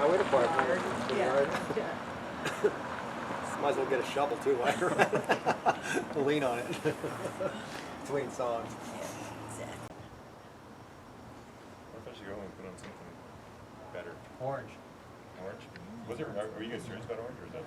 highway department. Yeah. Might as well get a shovel too while you're at it. Lean on it. Between songs. What if I should go and put on something better? Orange. Orange? Was there, were you guys serious about orange or is that?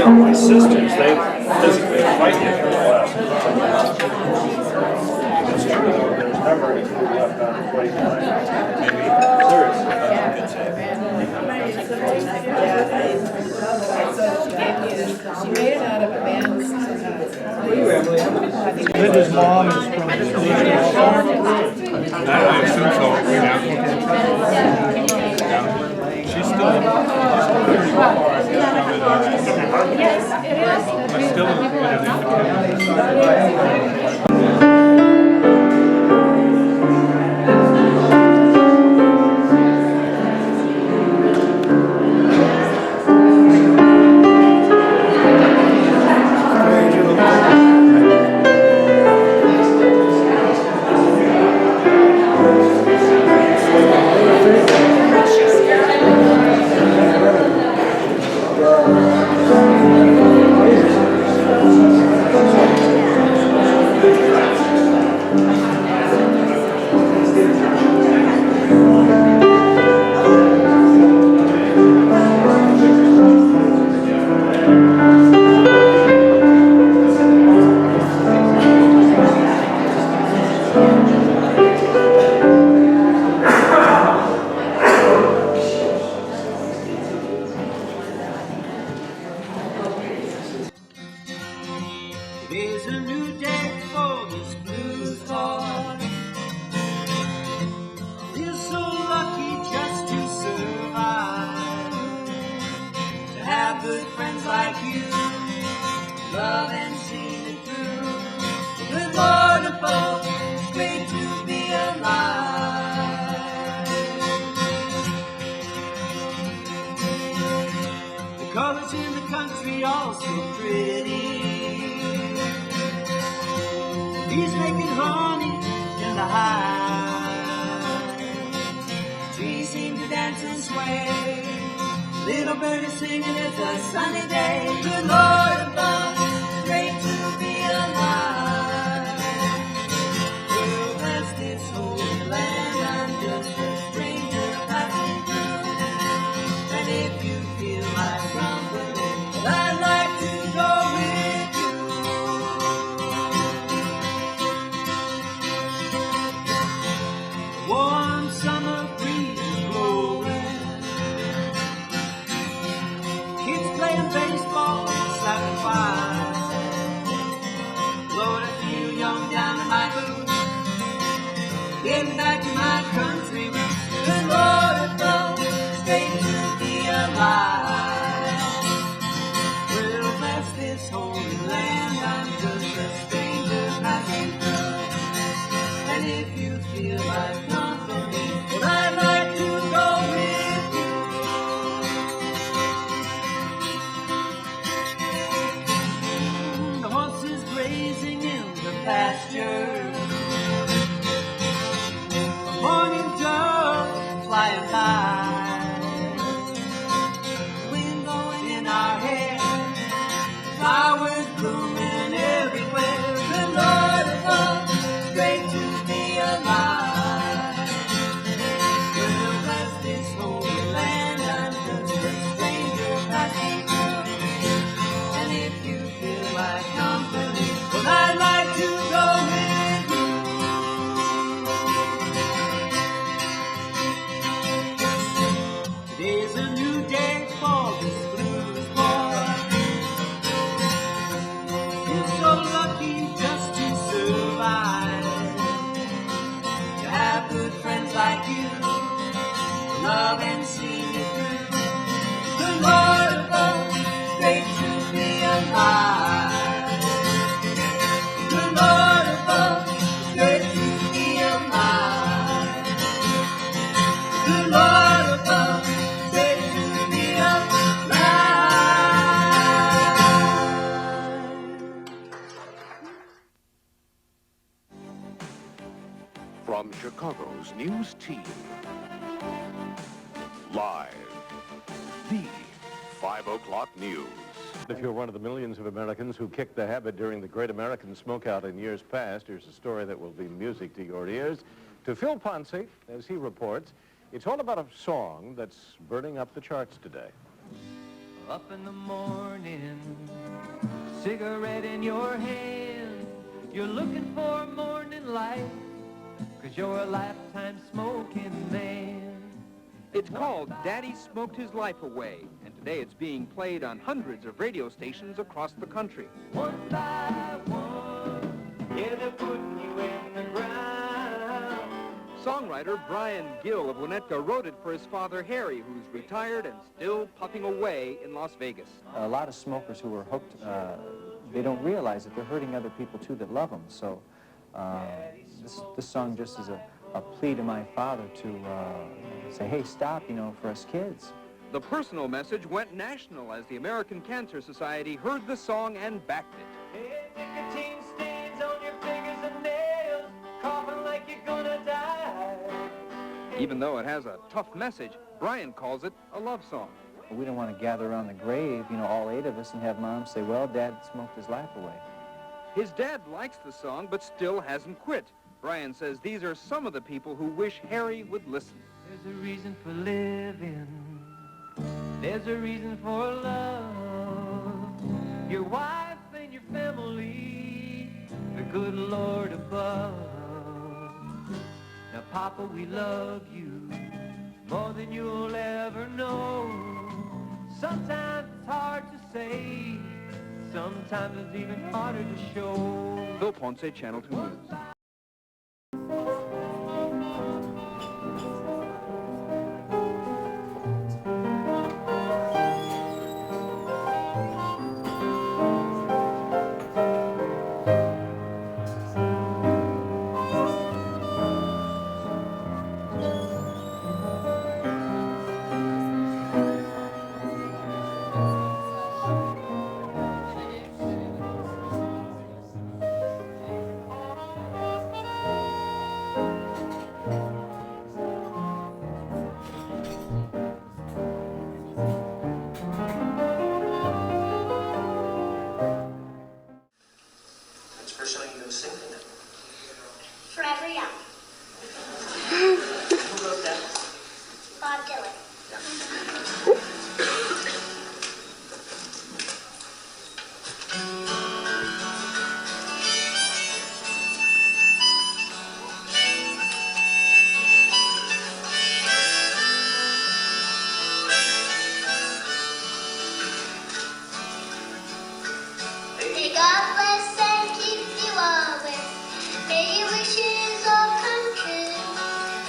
My sisters, they physically fight you for the last. It's true, there's never any food left on the plate. She made it out of a man's. Linda's mom is from I assume so. She's still pretty well. Yes, it is. Still Trees seem to dance and sway. Little birdie singing, it's a sunny day. Good Lord above, great to be alive. Well, bless this holy land, I'm just a stranger passing through. And if you feel like grumbling, I'd like to go with you. Warm summer breeze is blowing. Kids playing baseball beside the fire. Lord, I feel young down in my boots. Getting back to my country roots. Good Lord above, great to be alive. Well, bless this holy land, I'm just a stranger passing through. And if you feel like company, well, I'd like to go with you. The horses grazing in the pasture. Morning dove flying high. Wind blowing in our hair. Flowers blooming everywhere. Good Lord above, great to be alive. Well, bless this holy land, I'm just a stranger passing through. And if you feel like company, well, I'd like to go with you. Today's a new day for this blues boy. He's so lucky just to survive. To have good friends like you, love and see you through. Good Lord above, great to be alive. Good Lord above, great to be alive. Good Lord above, great to be alive. From Chicago's news team, live, the 5 o'clock news. If you're one of the millions of Americans who kicked the habit during the Great American Smokeout in years past, here's a story that will be music to your ears. To Phil Ponce, as he reports, it's all about a song that's burning up the charts today. Up in the morning, cigarette in your hand, you're looking for morning light, 'cause you're a lifetime smoking man. It's called Daddy Smoked His Life Away, and today it's being played on hundreds of radio stations across the country. One by one, yeah, they're putting you in the ground. Songwriter Brian Gill of Winnetka wrote it for his father Harry, who's retired and still puffing away in Las Vegas. A lot of smokers who are hooked, they don't realize that they're hurting other people too that love them. So this song just is a plea to my father to say, hey, stop, you know, for us kids. The personal message went national as the American Cancer Society heard the song and backed it. Hey, nicotine stains on your fingers and nails, coughing like you're gonna die. Even though it has a tough message, Brian calls it a love song. We don't want to gather around the grave, you know, all 8 of us, and have Mom say, well, Dad smoked his life away. His dad likes the song, but still hasn't quit. Brian says these are some of the people who wish Harry would listen. There's a reason for living. There's a reason for love. Your wife and your family, the good Lord above. Now, Papa, we love you more than you'll ever know. Sometimes it's hard to say. Sometimes it's even harder to show. Phil Ponce, Channel 2 News. May God bless and keep you always. May your wishes all come true.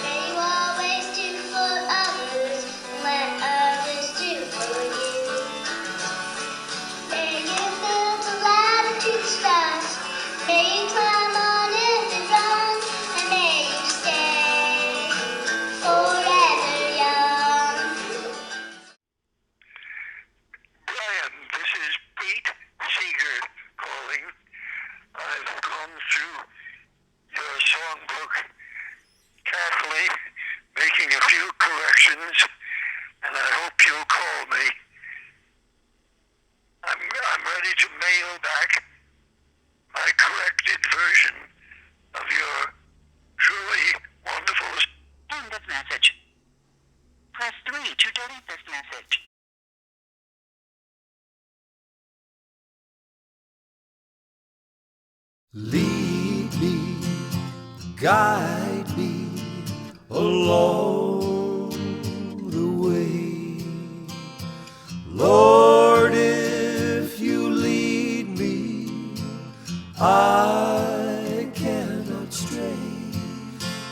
May you always do for others and let others do for you. May you build a ladder to the stars. May you climb on it and run. And may you stay forever young. Brian, this is Pete Seeger calling. I've gone through your songbook carefully, making a few corrections, and I hope you'll call me. I'm ready to mail back my corrected version of your truly wonderful... End of message. Press 3 to delete this message. Lead me, guide me along the way. Lord, if you lead me, I cannot stray.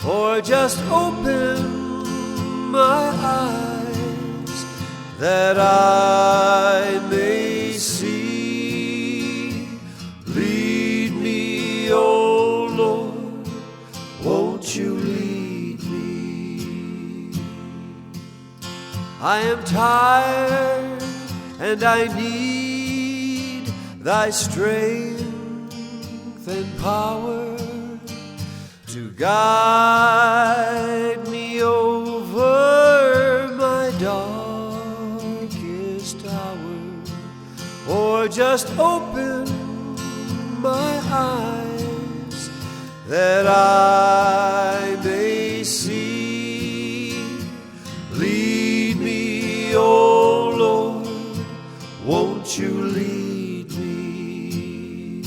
Or just open my eyes that I may see. Lead me, oh Lord, won't you lead me? I am tired and I need thy strength and power to guide me over my darkest hour. Or just open my eyes that I may see. Lead me, oh Lord, won't you lead me?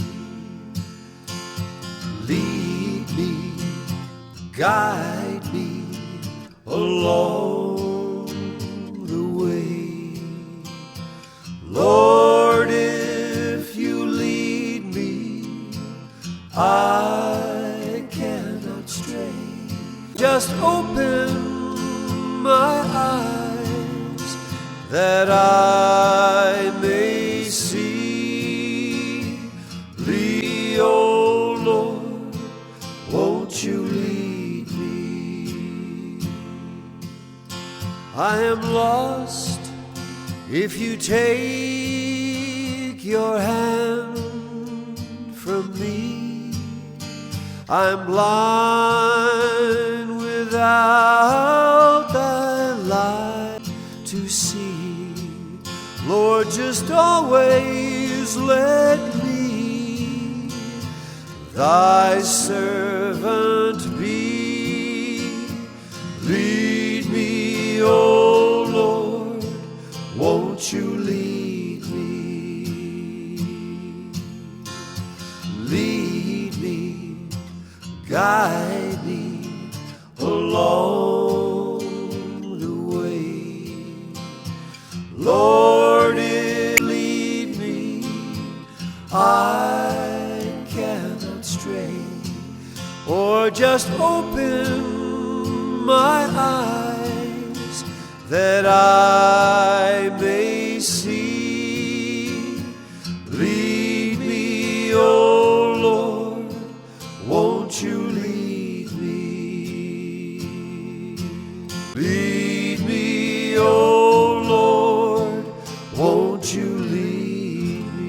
Lead me, guide me along the way. Lord, if you lead me, I cannot stray. Just open my eyes that I may see. Lead, oh Lord, won't you lead me? I am lost if you take your hand from me. I'm blind without thy light to see. Lord, just always let me thy servant be. Lead me, O Lord, won't you lead me? Lead me, guide me along the way. Lord, lead me, I cannot stray. Or just open my eyes that I may see. Lead me, O Lord, won't you lead me? Lead me, O Lord, won't you lead me?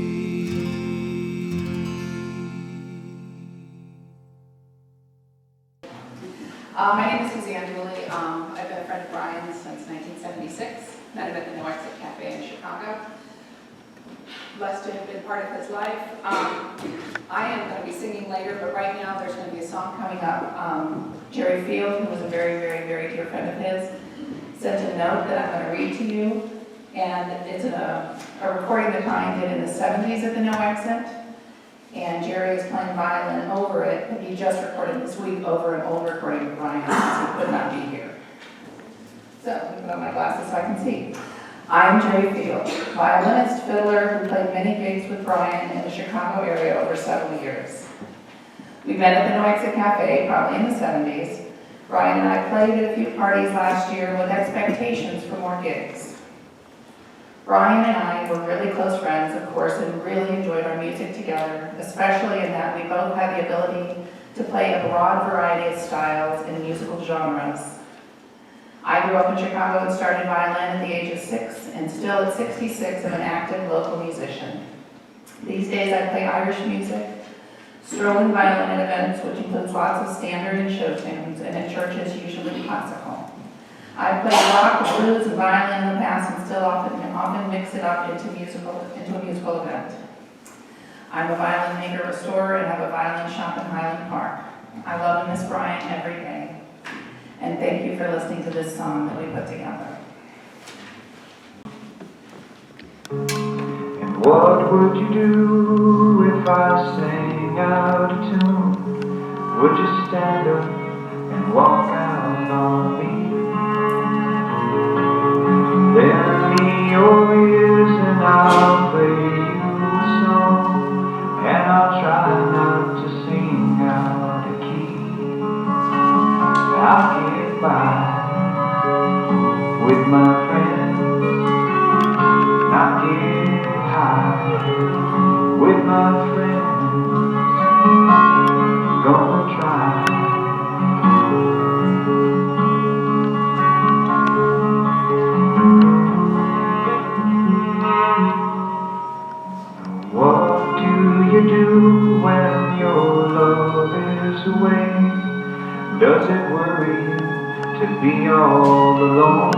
My name is Suzanne McDonald Dooley. I've been a friend of Brian's since 1976. Met him at the North Cafe in Chicago. Blessed to have been part of his life. I am going to be singing later, but right now there's going to be a song coming up. Gerald Field, who was a very, very, very dear friend of his, sent a note that I'm going to read to you, and it's a recording that Brian did in the 70s at the No Accent, and Jerry is playing violin over it, and he just recorded this week over an old recording of Brian since he could not be here. So, let me put on my glasses so I can see. I'm Jerry Field, violinist, fiddler who played many gigs with Brian in the Chicago area over several years. We met at the No Exit Cafe, probably in the 70s. Brian and I played at a few parties last year with expectations for more gigs. Brian and I were really close friends, of course, and really enjoyed our music together, especially in that we both had the ability to play a broad variety of styles and musical genres. I grew up in Chicago and started violin at the age of 6, and still at 66 am an active local musician. These days I play Irish music, strolling violin at events, which includes lots of standard and show tunes, and at churches usually classical. I've played rock, blues, and violin in the past and still often mix it up into a musical event. I'm a violin maker restorer and have a violin shop in Highland Park. I love and miss Brian every day. And thank you for listening to this song that we put together. And what would you do if I sang out a tune? Would you stand up and walk out on me? Lend me your ears and I'll play you a song, and I'll try not to sing out of key. I'll get by with my friends, not get high with my friends, gonna try. What do you do when your love is away? Does it worry you to be all alone?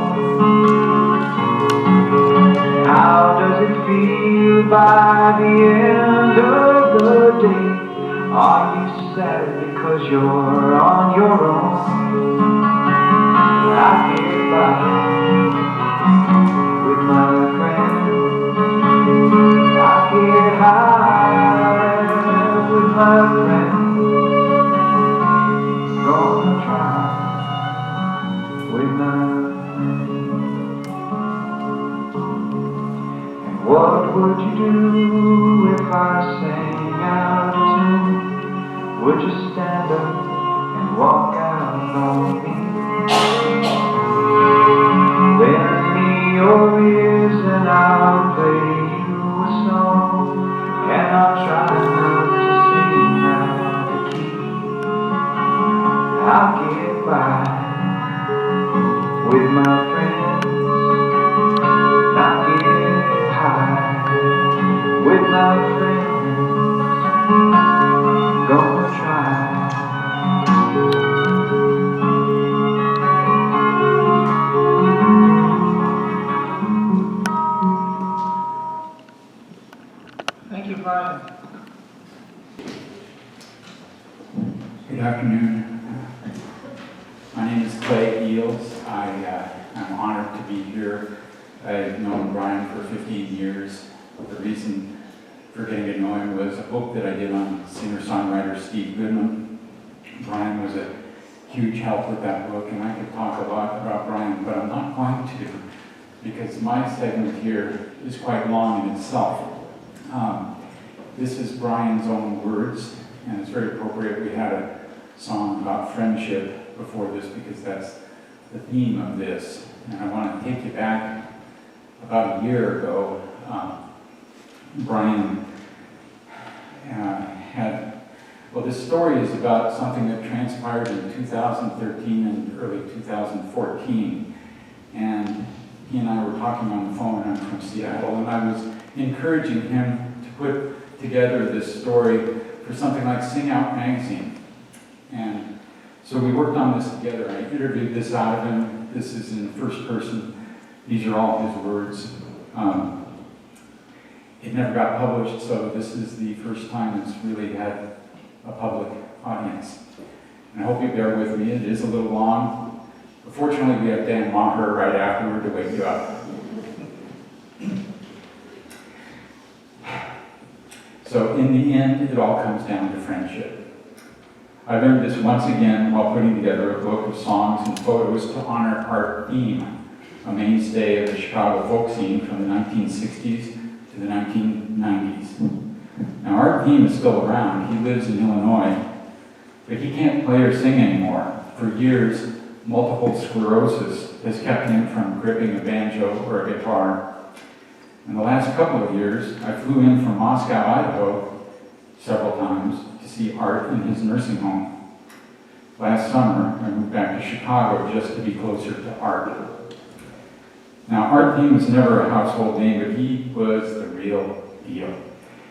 How does it feel by the end of the day? Are you sad because you're on your own? I get by with my friends, I get high with my friends. Gonna try with my friends. And what would you do if I sang out a tune? Would you stand up and walk out on me? Lend me your ears and I'll play you a song, and I'll try not to sing out of key. I'll get by with my friends, not get high with my friends, gonna try. Thank you, Brian. Good afternoon. My name is Clay Eals. I'm honored to be here. I've known Brian for 15 years. The reason for getting to know him was a book that I did on singer-songwriter Steve Goodman. Brian was a huge help with that book, and I could talk a lot about Brian, but I'm not going to, because my segment here is quite long in itself. This is Brian's own words, and it's very appropriate. We had a song about friendship before this because that's the theme of this. And I want to take you back about a year ago. Brian this story is about something that transpired in 2013 and early 2014. And he and I were talking on the phone, and I'm from Seattle, and I was encouraging him to put together this story for something like Sing Out magazine. And so we worked on this together. I interviewed this out of him. This is in the first person. These are all his words. It never got published, so this is the first time it's really had a public audience. And I hope you bear with me. It is a little long, Fortunately, we have Dan Maher right afterward to wake you up. So in the end, it all comes down to friendship. I learned this once again while putting together a book of songs and photos to honor Art Thieme, a mainstay of the Chicago folk scene from the 1960s to the 1990s. Now, Art Thieme is still around. He lives in Illinois, but he can't play or sing anymore. For years, multiple sclerosis has kept him from gripping a banjo or a guitar. In the last couple of years, I flew in from Moscow, Idaho, several times to see Art in his nursing home. Last summer, I moved back to Chicago just to be closer to Art. Now, Art Thieme was never a household name, but he was the real deal.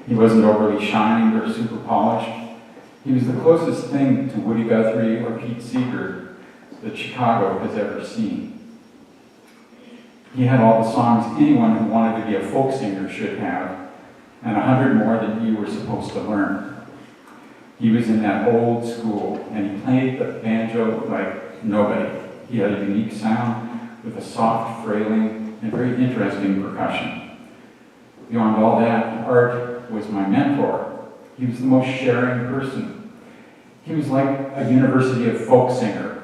He wasn't overly shined or super polished. He was the closest thing to Woody Guthrie or Pete Seeger that Chicago has ever seen. He had all the songs anyone who wanted to be a folk singer should have, and 100 more than you were supposed to learn. He was in that old school, and he played the banjo like nobody. He had a unique sound with a soft frailing and very interesting percussion. Beyond all that, Art was my mentor. He was the most sharing person. He was like a University of Folk singer.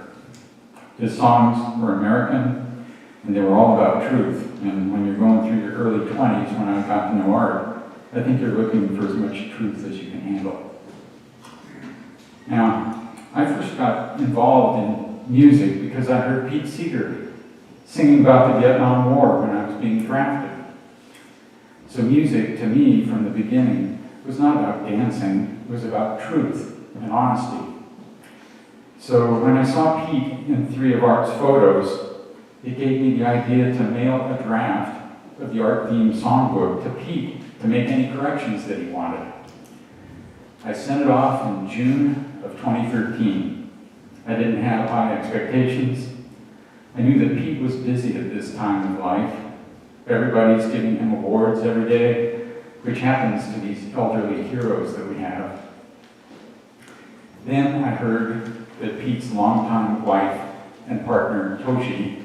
His songs were American, and they were all about truth. And when you're going through your early 20s, when I got to know Art, I think you're looking for as much truth as you can handle. Now, I first got involved in music because I heard Pete Seeger singing about the Vietnam War when I was being drafted. So music, to me, from the beginning, was not about dancing, it was about truth and honesty. So when I saw Pete in 3 of Art's photos, it gave me the idea to mail a draft of the Art Thieme songbook to Pete to make any corrections that he wanted. I sent it off in June of 2013. I didn't have high expectations. I knew that Pete was busy at this time of life. Everybody's giving him awards every day, which happens to these elderly heroes that we have. Then I heard that Pete's longtime wife and partner, Toshi,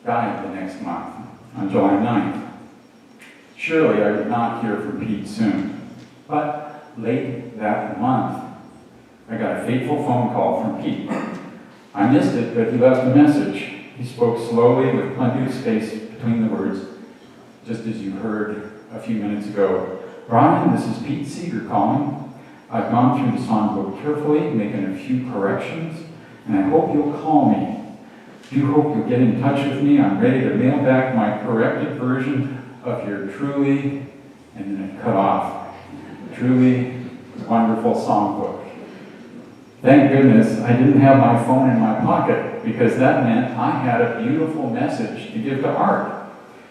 died the next month, on July 9th. Surely I would not hear from Pete soon. But late that month, I got a fateful phone call from Pete. I missed it, but he left a message. He spoke slowly with plenty of space between the words, just as you heard a few minutes ago. Brian, this is Pete Seeger calling. I've gone through the songbook carefully, making a few corrections, and I hope you'll call me. Do hope you'll get in touch with me. I'm ready to mail back my corrected version of your truly, and then it cut off, truly wonderful songbook. Thank goodness I didn't have my phone in my pocket, because that meant I had a beautiful message to give to Art.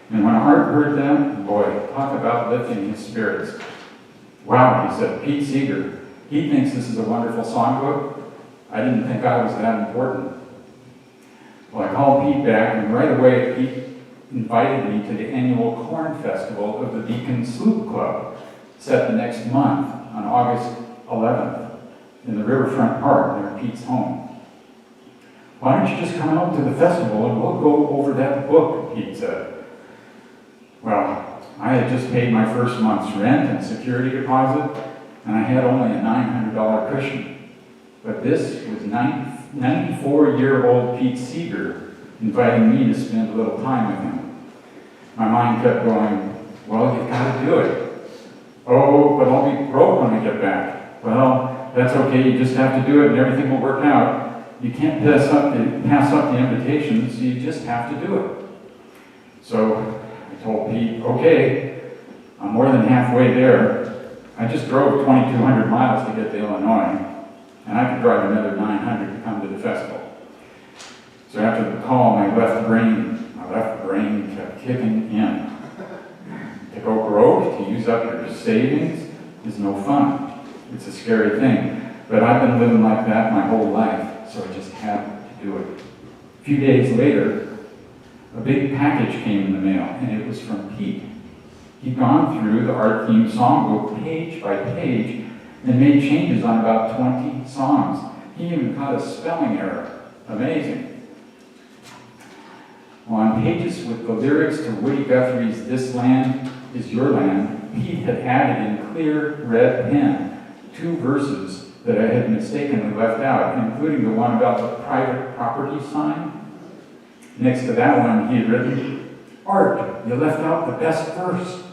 And when Art heard that, boy, talk about lifting his spirits. Wow, he said, Pete Seeger, he thinks this is a wonderful songbook. I didn't think I was that important. Well, I called Pete back, and right away Pete invited me to the annual Corn Festival of the Deacon Sloop Club, set the next month on August 11th in the Riverfront Park near Pete's home. Why don't you just come out to the festival and we'll go over that book, Pete said. Well, I had just paid my first month's rent and security deposit, and I had only a $900 cushion. But this was 94-year-old Pete Seeger inviting me to spend a little time with him. My mind kept going, well, you've got to do it. Oh, but I'll be broke when I get back. Well, that's okay, you just have to do it and everything will work out. You can't pass up the invitations, so you just have to do it. So I told Pete, okay, I'm more than halfway there. I just drove 2,200 miles to get to Illinois, and I could drive another 900 to come to the festival. So after the call, my left brain kept kicking in. To go broke, to use up your savings, is no fun. It's a scary thing. But I've been living like that my whole life, so I just had to do it. A few days later, a big package came in the mail, and it was from Pete. He'd gone through the Art Thieme songbook page by page and made changes on about 20 songs. He even caught a spelling error. Amazing. On pages with the lyrics to Woody Guthrie's "This Land Is Your Land," Pete had added in clear red pen 2 verses that I had mistakenly left out, including the one about the private property sign. Next to that one, he had written, "Art, you left out the best verse."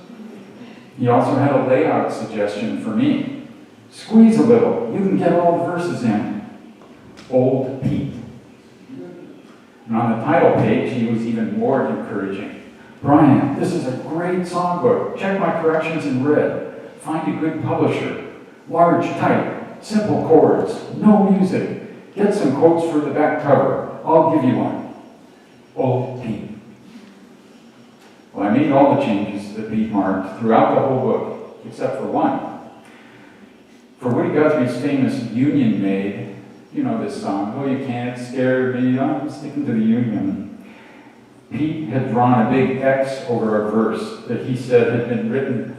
He also had a layout suggestion for me. "Squeeze a little, you can get all the verses in. Old Pete." And on the title page, he was even more encouraging. "Brian, this is a great songbook. Check my corrections in red. Find a good publisher. Large type, simple chords, no music. Get some quotes for the back cover. I'll give you one. Old Pete." Well, I made all the changes that Pete marked throughout the whole book, except for one. For Woody Guthrie's famous Union Maid, you know this song, "Oh, you can't scare me, I'm sticking to the Union." Pete had drawn a big X over a verse that he said had been written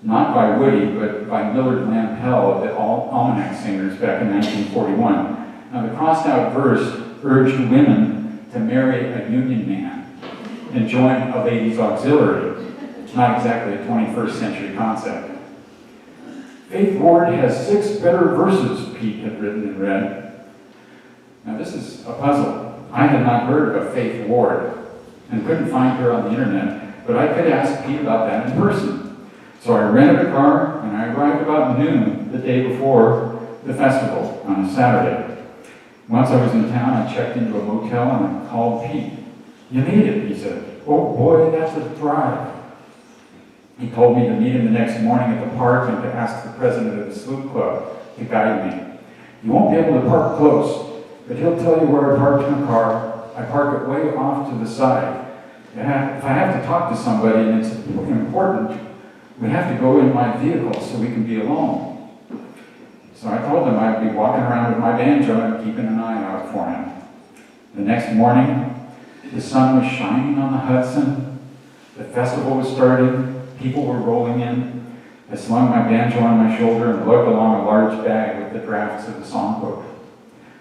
not by Woody, but by Millard Lampell of the Almanac Singers back in 1941. Now, the crossed-out verse urged women to marry a Union man and join a ladies' auxiliary. Not exactly a 21st century concept. "Faith Ward has 6 better verses," Pete had written in red. Now, this is a puzzle. I had not heard of Faith Ward and couldn't find her on the internet, but I could ask Pete about that in person. So I rented a car and I arrived about noon the day before the festival on a Saturday. Once I was in town, I checked into a motel and I called Pete. "You made it," he said. "Oh boy, that's a drive." He told me to meet him the next morning at the park and to ask the president of the sloop club to guide me. "You won't be able to park close, but he'll tell you where I parked my car. I park it way off to the side. If I have to talk to somebody and it's important, we have to go in my vehicle so we can be alone." So I told him I'd be walking around with my banjo and keeping an eye out for him. The next morning, the sun was shining on the Hudson. The festival was starting. People were rolling in. I slung my banjo on my shoulder and lugged along a large bag with the drafts of the songbook.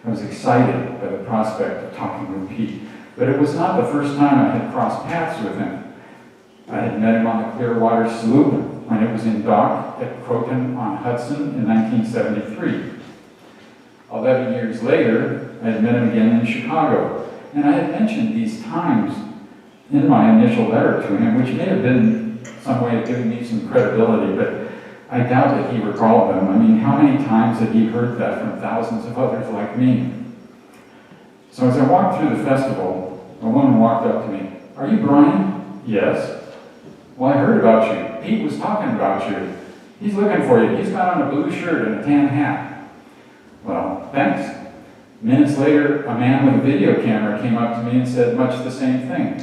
I was excited by the prospect of talking with Pete, but it was not the first time I had crossed paths with him. I had met him on the Clearwater sloop when it was in dock at Croton on Hudson in 1973. 11 years later, I had met him again in Chicago, and I had mentioned these times in my initial letter to him, which may have been some way of giving me some credibility, but I doubt that he recalled them. I mean, how many times had he heard that from thousands of others like me? So as I walked through the festival, a woman walked up to me. "Are you Brian?" "Yes." "Well, I heard about you. Pete was talking about you. He's looking for you. He's got on a blue shirt and a tan hat." "Well, thanks." Minutes later, a man with a video camera came up to me and said much the same thing.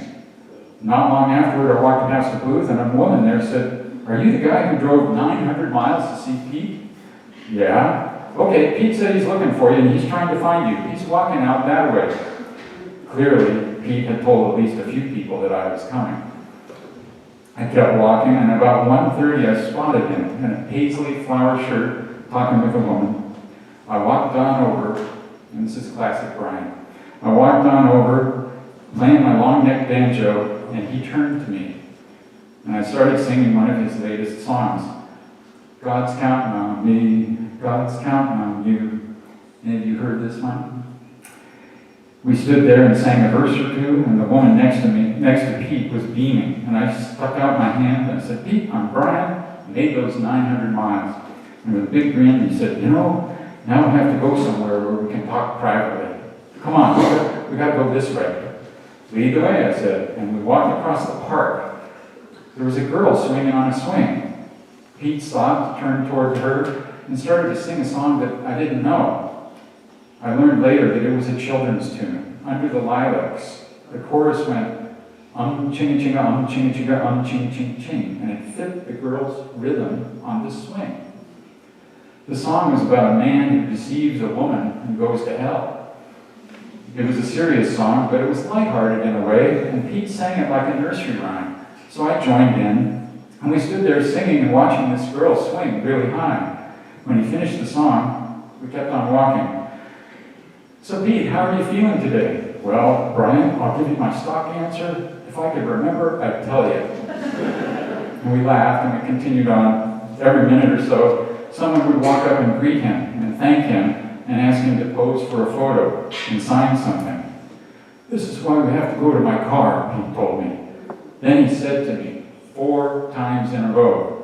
Not long afterward, I walked past a booth and a woman there said, "Are you the guy who drove 900 miles to see Pete?" "Yeah." "Okay, Pete said he's looking for you and he's trying to find you. He's walking out that way." Clearly, Pete had told at least a few people that I was coming. I kept walking, and about 1:30 I spotted him in a paisley flower shirt talking with a woman. I walked on over, and this is classic Brian. I walked on over, playing my long-neck banjo, and he turned to me. And I started singing one of his latest songs. "God's counting on me, God's counting on you." Any of you heard this one? We stood there and sang a verse or two, and the woman next to Pete, was beaming. And I stuck out my hand and I said, "Pete, I'm Brian. I made those 900 miles. And with a big grin, he said, "You know, now we have to go somewhere where we can talk privately. Come on, we got to go this way." "Lead the way," I said, and we walked across the park. There was a girl swinging on a swing. Pete stopped, turned toward her, and started to sing a song that I didn't know. I learned later that it was a children's tune, Under the Lilacs. The chorus went, ching chinga, ching chinga, ching ching ching, and it fit the girl's rhythm on the swing. The song was about a man who deceives a woman and goes to hell. It was a serious song, but it was lighthearted in a way, and Pete sang it like a nursery rhyme. So I joined in, and we stood there singing and watching this girl swing really high. When he finished the song, we kept on walking. "So Pete, how are you feeling today?" Well, Brian, I'll give you my stock answer. If I could remember, I'd tell you. And we laughed and we continued on. Every minute or so, someone would walk up and greet him and thank him and ask him to pose for a photo and sign something. This is why we have to go to my car, he told me. Then he said to me 4 times in a row,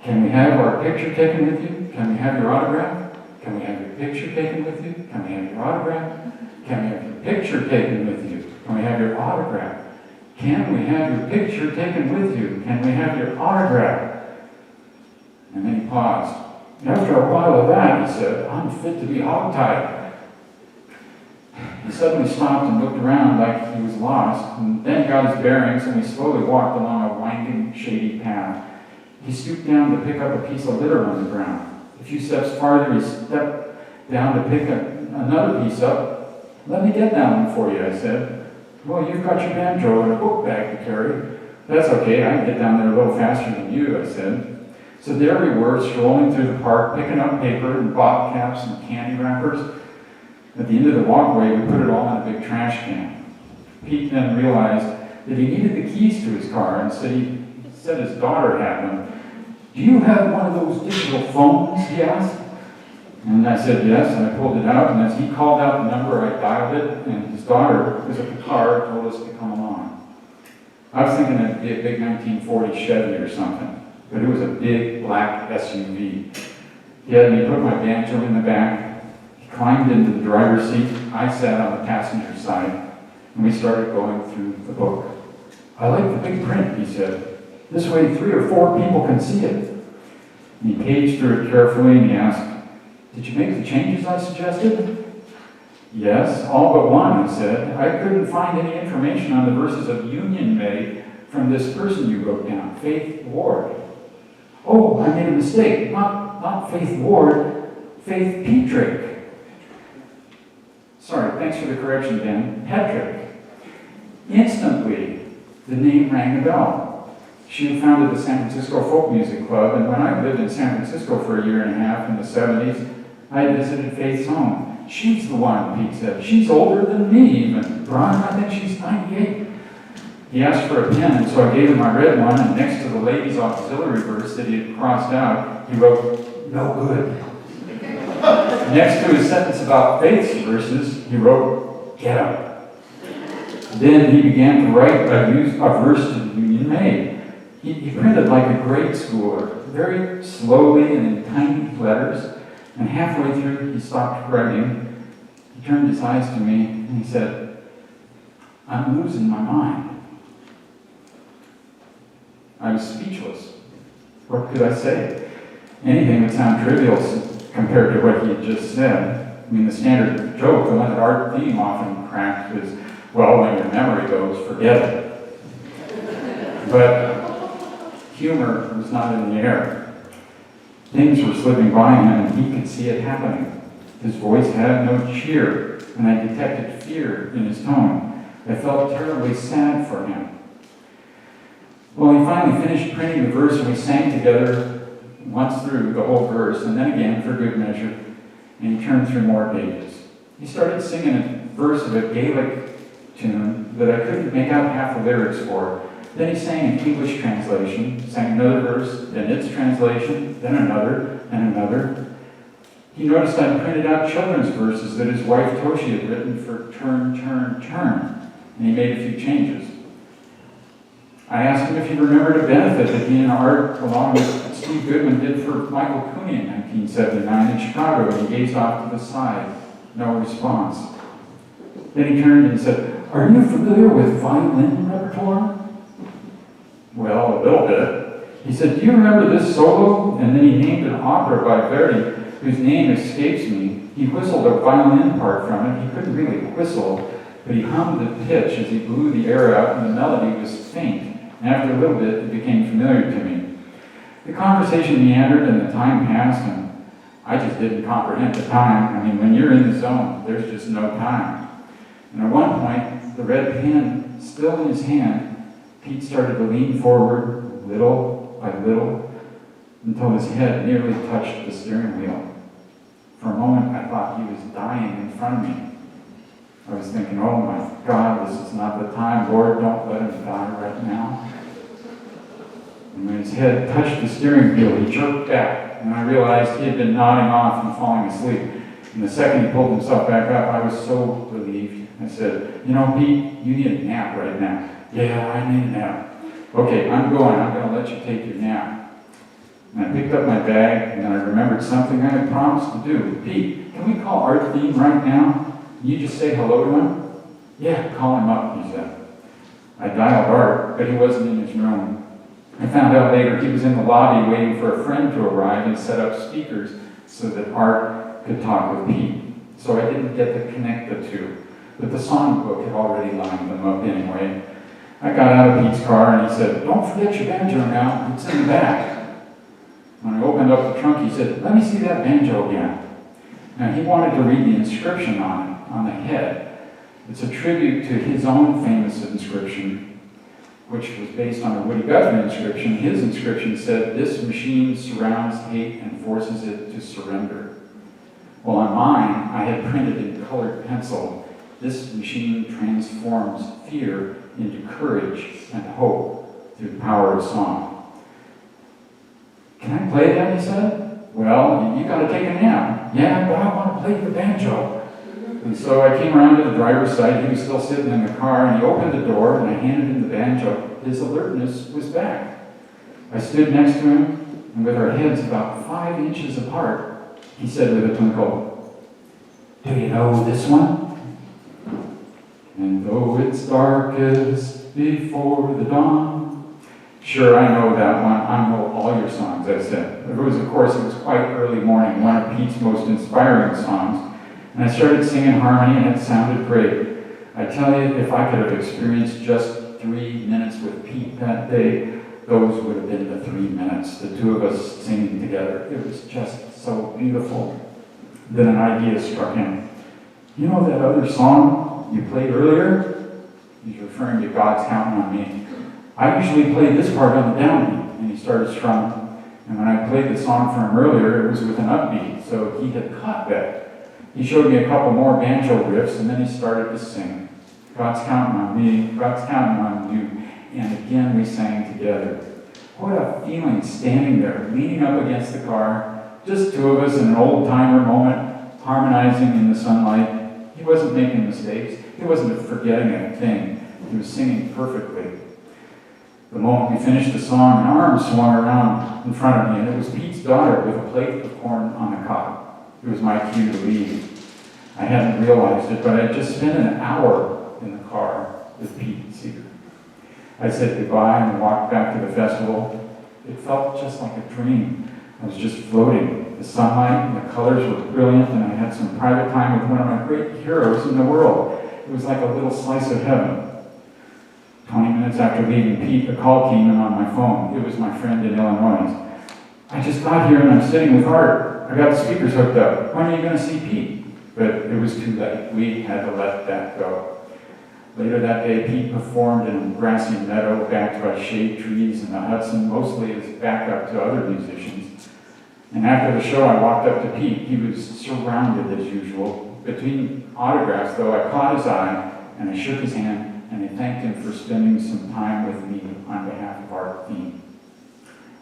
can we have our picture taken with you? Can we have your autograph? Can we have your picture taken with you? Can we have your autograph? Can we have your picture taken with you? Can we have your autograph? Can we have your picture taken with you? Can we have your autograph? And then he paused. After a while of that, he said, I'm fit to be hogtied. He suddenly stopped and looked around like he was lost, and then he got his bearings, and we slowly walked along a winding, shady path. He stooped down to pick up a piece of litter on the ground. A few steps farther, he stepped down to pick another piece up. Let me get that one for you, I said. Well, you've got your banjo and a book bag to carry. That's okay, I can get down there a little faster than you, I said. So there we were, strolling through the park, picking up paper and bottle caps and candy wrappers. At the end of the walkway, we put it all in a big trash can. Pete then realized that he needed the keys to his car and said his daughter had them. Do you have one of those digital phones, he asked. And I said yes, and I pulled it out, and as he called out the number, I dialed it, and his daughter was at the car, told us to come along. I was thinking it'd be a big 1940 Chevy or something, but it was a big black SUV. He had me put my banjo in the back. He climbed into the driver's seat. I sat on the passenger side, and we started going through the book. I like the big print, he said. This way 3 or 4 people can see it. And he paged through it carefully, and he asked, did you make the changes I suggested? Yes, all but one, I said. I couldn't find any information on the verses of Union May from this person you wrote down, Faith Ward. Oh, I made a mistake. Not Faith Ward, Faith Petric. Sorry, thanks for the correction, Dan. Petric. Instantly, the name rang a bell. She founded the San Francisco Folk Music Club, and when I lived in San Francisco for a year and a half in the 70s, I visited Faith's home. She's the one, Pete said. She's older than me, even. Brian, I think she's 98. He asked for a pen, and so I gave him my red one, and next to the ladies' auxiliary verse that he had crossed out, he wrote, no good. Next to his sentence about Faith's verses, he wrote, get up. Then he began to write a verse to the Union May. He printed like a grade schooler, very slowly and in tiny letters, and halfway through he stopped writing. He turned his eyes to me and he said, I'm losing my mind. I was speechless. What could I say? Anything would sound trivial compared to what he had just said. I mean, the standard joke, the one that Art Thieme often cracked, is, well, when your memory goes, forget it. But humor was not in the air. Things were slipping by him, and he could see it happening. His voice had no cheer, and I detected fear in his tone. I felt terribly sad for him. Well, he finally finished printing the verse, and we sang together once through the whole verse, and then again for good measure, and he turned through more pages. He started singing a verse of a Gaelic tune that I couldn't make out half the lyrics for. Then he sang an English translation, sang another verse, then its translation, then another, and another. He noticed I printed out children's verses that his wife Toshi had written for Turn, Turn, Turn, and he made a few changes. I asked him if he remembered a benefit that he and Art, along with Steve Goodman, did for Michael Cooney in 1979 in Chicago, and he gazed off to the side. No response. Then he turned and said, are you familiar with violin repertoire? Well, a little bit. He said, do you remember this solo? And then he named an opera by Verdi, whose name escapes me. He whistled a violin part from it. He couldn't really whistle, but he hummed the pitch as he blew the air out, and the melody was faint. And after a little bit, it became familiar to me. The conversation meandered, and the time passed, and I just didn't comprehend the time. I mean, when you're in the zone, there's just no time. And at one point, the red pen still in his hand, Pete started to lean forward little by little until his head nearly touched the steering wheel. For a moment, I thought he was dying in front of me. I I was thinking, oh my God, this is not the time. Lord, don't let him die right now. And when his head touched the steering wheel, he jerked back, and I realized he had been nodding off and falling asleep. And the second he pulled himself back up, I was so relieved. I said, you know, Pete, you need a nap right now. Yeah, I need a nap. Okay, I'm going to let you take your nap. And I picked up my bag, and then I remembered something I had promised to do. Pete, can we call Art Thieme right now? You just say hello to him? Yeah, call him up, he said. I dialed Art, but he wasn't in his room. I found out later he was in the lobby waiting for a friend to arrive and set up speakers so that Art could talk with Pete. So I didn't get to connect the two, but the songbook had already lined them up anyway. I got out of Pete's car and he said, don't forget your banjo now, it's in the back. When I opened up the trunk, he said, let me see that banjo again. Now he wanted to read the inscription on it, on the head. It's a tribute to his own famous inscription, which was based on a Woody Guthrie inscription. His inscription said, this machine surrounds hate and forces it to surrender. Well, on mine, I had printed in colored pencil, this machine transforms fear into courage and hope through the power of song. Can I play that, he said? Well, you gotta take a nap. Yeah, but I want to play the banjo. And so I came around to the driver's side. He was still sitting in the car, and he opened the door, and I handed him the banjo. His alertness was back. I stood next to him, and with our heads about 5 inches apart, he said with a twinkle, do you know this one? And though it's darkest before the dawn. Sure, I know that one. I know all your songs, I said. It was quite early morning, one of Pete's most inspiring songs. And I started singing harmony, and it sounded great. I tell you, if I could have experienced just 3 minutes with Pete that day, those would have been the 3 minutes, the two of us singing together. It was just so beautiful. Then an idea struck him. You know that other song you played earlier? He's referring to God's Counting on Me. I usually play this part on the downbeat, and he started strumming. And when I played the song for him earlier, it was with an upbeat, so he had caught that. He showed me a couple more banjo riffs, and then he started to sing. God's counting on me, God's counting on you. And again we sang together. What a feeling standing there, leaning up against the car, just two of us in an old-timer moment, harmonizing in the sunlight. He wasn't making mistakes. He wasn't forgetting a thing. He was singing perfectly. The moment we finished the song, an arm swung around in front of me, and it was Pete's daughter with a plate of corn on the cob. It was my cue to leave. I hadn't realized it, but I had just spent an hour in the car with Pete and Seeger. I said goodbye and walked back to the festival. It felt just like a dream. I was just floating. The sunlight and the colors were brilliant, and I had some private time with one of my great heroes in the world. It was like a little slice of heaven. 20 minutes after leaving Pete, a call came in on my phone. It was my friend in Illinois. I just got here and I'm sitting with Art. I got the speakers hooked up. When are you going to see Pete? But it was too late. We had to let that go. Later that day, Pete performed in a grassy meadow backed by shade trees in the Hudson, mostly as backup to other musicians. And after the show, I walked up to Pete. He was surrounded as usual. Between autographs, though, I caught his eye and I shook his hand. And I thanked him for spending some time with me on behalf of Art Thieme.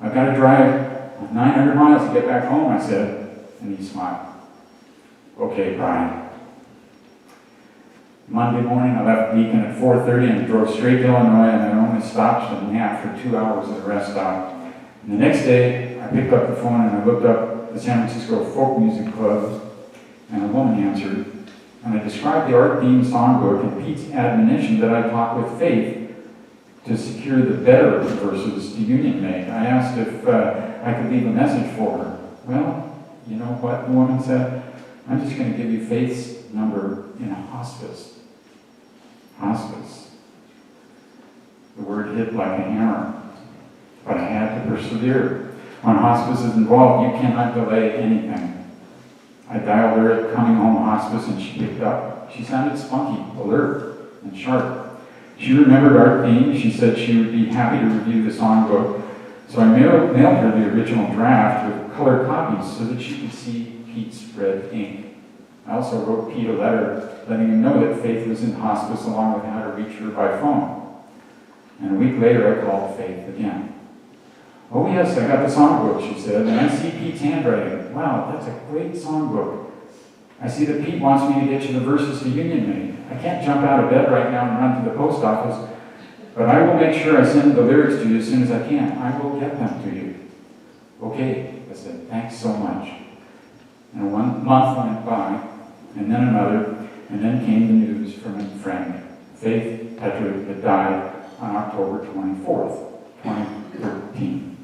I've got to drive 900 miles to get back home, I said, and he smiled. Okay, Brian. Monday morning, I left Beacon at 4:30 and drove straight to Illinois, and I only stopped to nap for 2 hours at a rest stop. And the next day, I picked up the phone and I looked up the San Francisco Folk Music Club, and a woman answered. And I described the Art Thieme songbook and Pete's admonition that I talk with faith to secure the better verses to union make. I asked if I could leave a message for her. Well, you know what the woman said? I'm just going to give you Faith's number in a hospice. Hospice. The word hit like a hammer, but I had to persevere. When hospice is involved, you cannot delay anything. I dialed her at Coming Home Hospice and she picked up. She sounded spunky, alert, and sharp. She remembered Art Thieme. She said she would be happy to review the songbook. So I mailed her the original draft with color copies so that she could see Pete's red ink. I also wrote Pete a letter letting him know that Faith was in hospice along with how to reach her by phone. And a week later I called Faith again. "Oh yes, I got the songbook," she said, "and I see Pete's handwriting. Wow, that's a great songbook. I see that Pete wants me to get you the verses to Union Maid. I can't jump out of bed right now and run to the post office, but I will make sure I send the lyrics to you as soon as I can. I will get them to you." "Okay," I said, "thanks so much." And 1 month went by, and then another, and then came the news from a friend. Faith Petric had died on October 24th, 2013.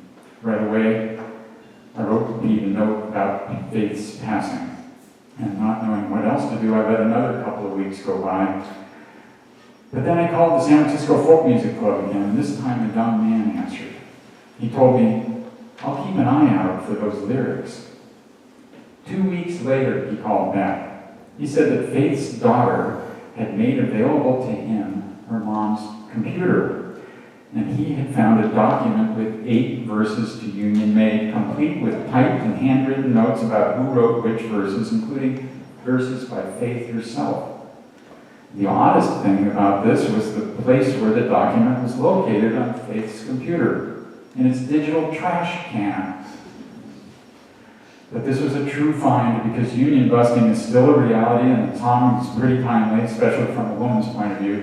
Right away, I wrote Pete a note about Faith's passing. And not knowing what else to do, I let another couple of weeks go by. But then I called the San Francisco Folk Music Club again, and this time a young man answered. He told me, "I'll keep an eye out for those lyrics." 2 weeks later, he called back. He said that Faith's daughter had made available to him her mom's computer, and he had found a document with 8 verses to Union Maid, complete with typed and handwritten notes about who wrote which verses, including verses by Faith herself. The oddest thing about this was the place where the document was located on Faith's computer, in its digital trash can. But this was a true find because union busting is still a reality, and the song is pretty timely, especially from a woman's point of view.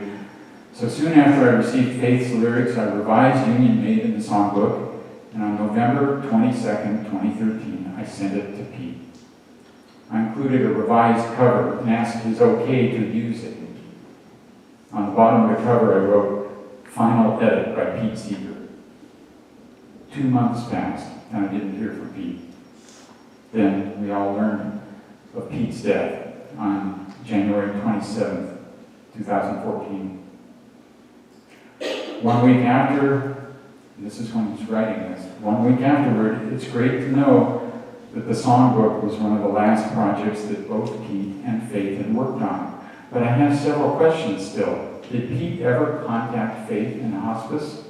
So soon after I received Faith's lyrics, I revised Union Maid in the songbook, and on November 22nd, 2013, I sent it to Pete. I included a revised cover and asked his okay to use it. On the bottom of the cover, I wrote, "Final edit by Pete Seeger." 2 months passed, and I didn't hear from Pete. Then we all learned of Pete's death on January 27th, 2014. 1 week after, this is when he's writing this, 1 week afterward, it's great to know that the songbook was one of the last projects that both Pete and Faith had worked on. But I have several questions still. Did Pete ever contact Faith in hospice?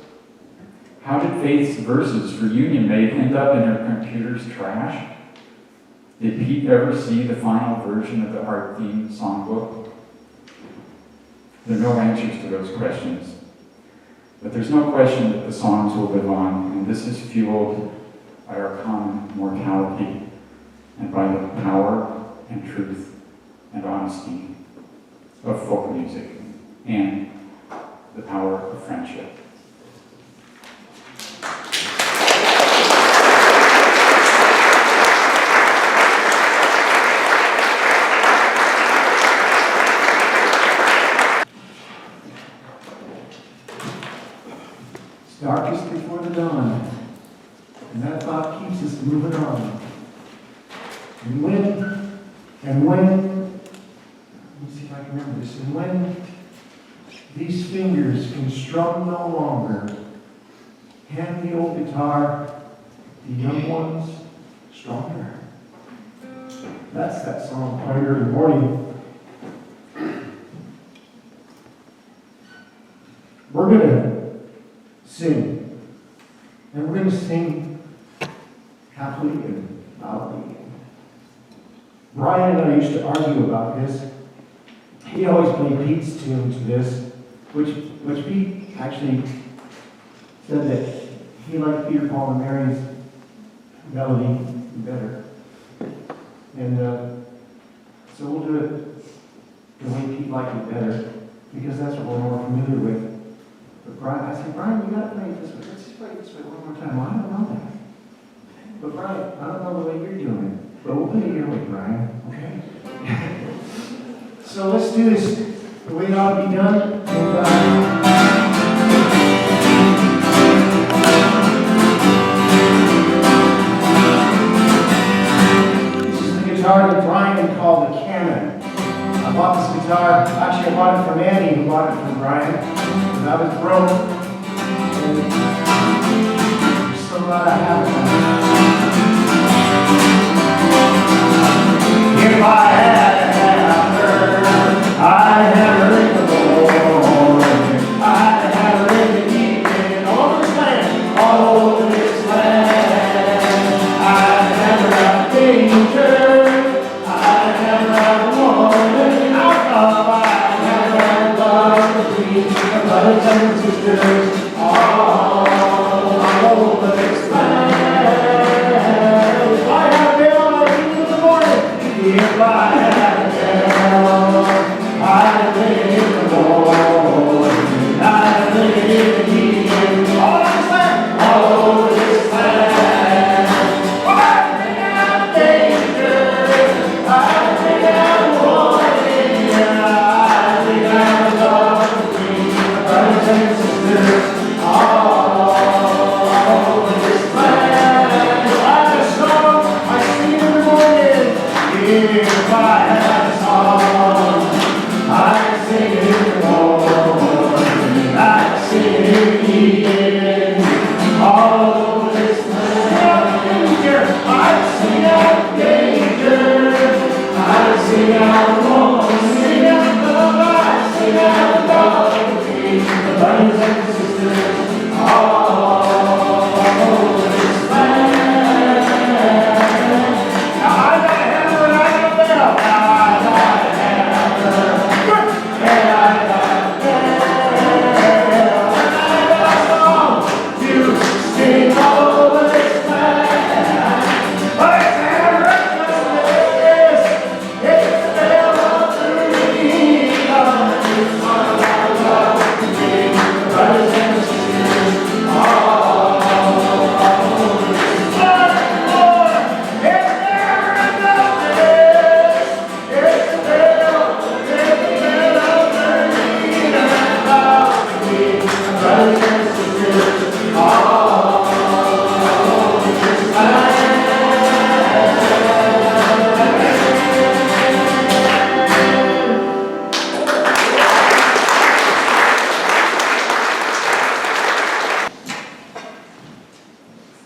How did Faith's verses for Union Maid end up in her computer's trash? Did Pete ever see the final version of the Art Thieme songbook? There are no answers to those questions. But there's no question that the songs will live on, and this is fueled by our common mortality and by the power and truth and honesty of folk music and the power of friendship. Darkest before the dawn, and that thought keeps us moving on. And when, let me see if I can remember this, and when these fingers can strum no longer, hand the old guitar, the young ones stronger. That's that song played early morning. We're gonna sing. And we're going to sing happily and loudly. Brian and I used to argue about this. He always played Pete's tune to this, which Pete actually said that he liked Peter, Paul, and Mary's melody better. And so we'll do it the way Pete liked it better, because that's what we're more familiar with. But Brian, I said, "Brian, we got to play it this way. Let's just play it this way one more time." "Well, I don't know that." "But Brian, I don't know the way you're doing it. But we'll play it your way, Brian, okay?" So let's do this the way it ought to be done. This is the guitar that Brian called the Canon. I bought this guitar, actually I bought it from Andy, who bought it from Brian. I was broke, and I'm so glad I have it. If I had a hammer, I'd hammer in the morning. I'd hammer in the evening, all this land, all over this land. I'd hammer out danger, I'd hammer out war.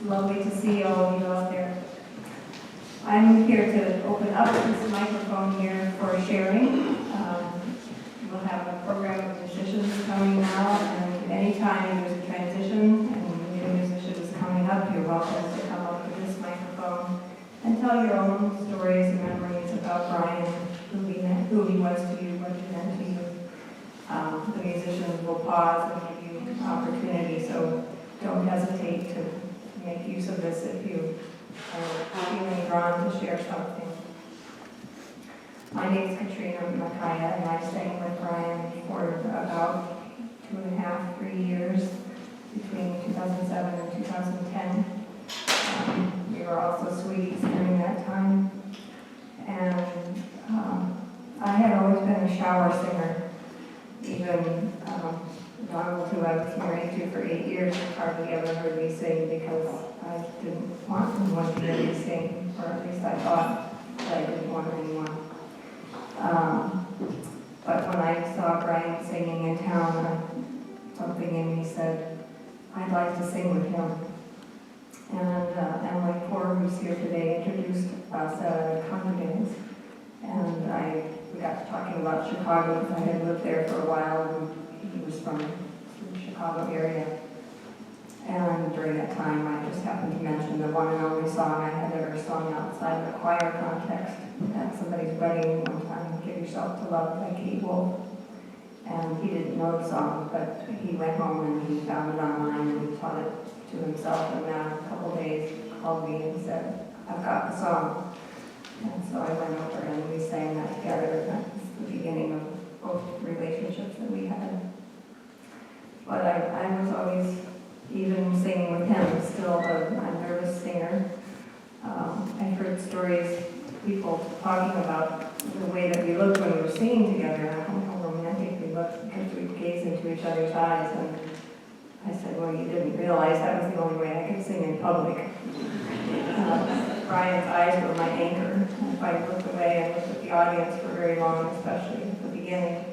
lovely to see all of you out there. I'm here to open up this microphone here for sharing. We'll have a program of musicians coming now, and anytime there's a transition and new musicians coming up, you're welcome to come up to this microphone and tell your own stories and memories about Brian, who he was to you, what he meant to you. The musicians will pause and give you an opportunity, so don't hesitate to make use of this if you are feeling drawn to share something. My name is Katrina Mikiah, and I sang with Brian for about 2.5, 3 years between 2007 and 2010. We were also sweeties during that time. And I had always been a shower singer. Even Donald, who I was married to for 8 years, hardly ever heard me sing because I didn't want anyone to hear me sing, or at least I thought that I didn't want anyone. But when I saw Brian singing in town, something in me said, I'd like to sing with him. And Emily Poor, who's here today, introduced us at Confidence. And we got to talking about Chicago because I had lived there for a while, and he was from the Chicago area. And during that time, I just happened to mention the one and only song I had ever sung outside of the choir context at somebody's wedding one time, Give Yourself to Love by Kate Wolf. And he didn't know the song, but he went home and he found it online and he taught it to himself. And then a couple days called me and said, I've got the song. And so I went over and we sang that together. And that was the beginning of both relationships that we had. But I was always, even singing with him, still a nervous singer. I've heard stories, people talking about the way that we looked when we were singing together and how romantic we looked because we gazed into each other's eyes. And I said, well, you didn't realize that was the only way I could sing in public. Brian's eyes were my anchor. And if I looked away and looked at the audience for very long, especially at the beginning,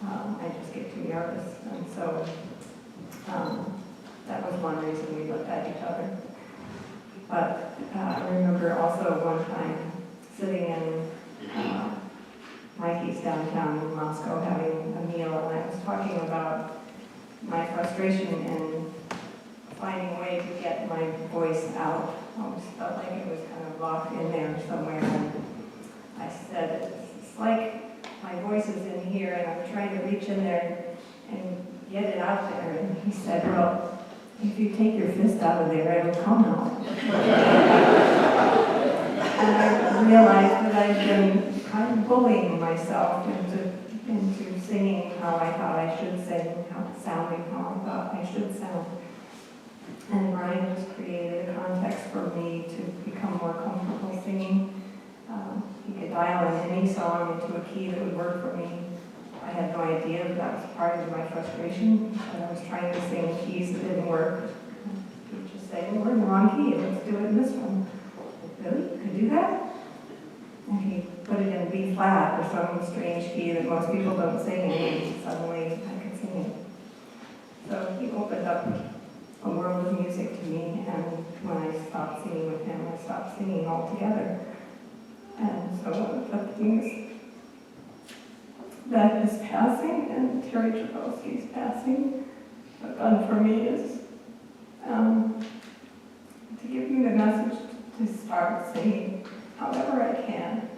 I just get too nervous. And so that was one reason we looked at each other. But I remember also one time sitting in Mikey's downtown in Moscow having a meal, and I was talking about my frustration in finding a way to get my voice out. I always felt like it was kind of locked in there somewhere. And I said, it's like my voice is in here and I'm trying to reach in there and get it out there. And he said, well, if you take your fist out of there, it'll come out. And I realized that I'd been kind of bullying myself into singing how I thought I should sing, sounding how I thought I should sound. And Brian just created a context for me to become more comfortable singing. He could dial in any song into a key that would work for me. I had no idea that was part of my frustration, but I was trying to sing keys that didn't work. He'd just say, well, we're in the wrong key, let's do it in this one. Really? You could do that? And he put it in B flat or some strange key that most people don't sing in, and suddenly I could sing it. So he opened up a world of music to me, and when I stopped singing with him, I stopped singing altogether. And so the things that is passing, and Terry Trabowski's passing, have done for me is to give me the message to start singing however I can,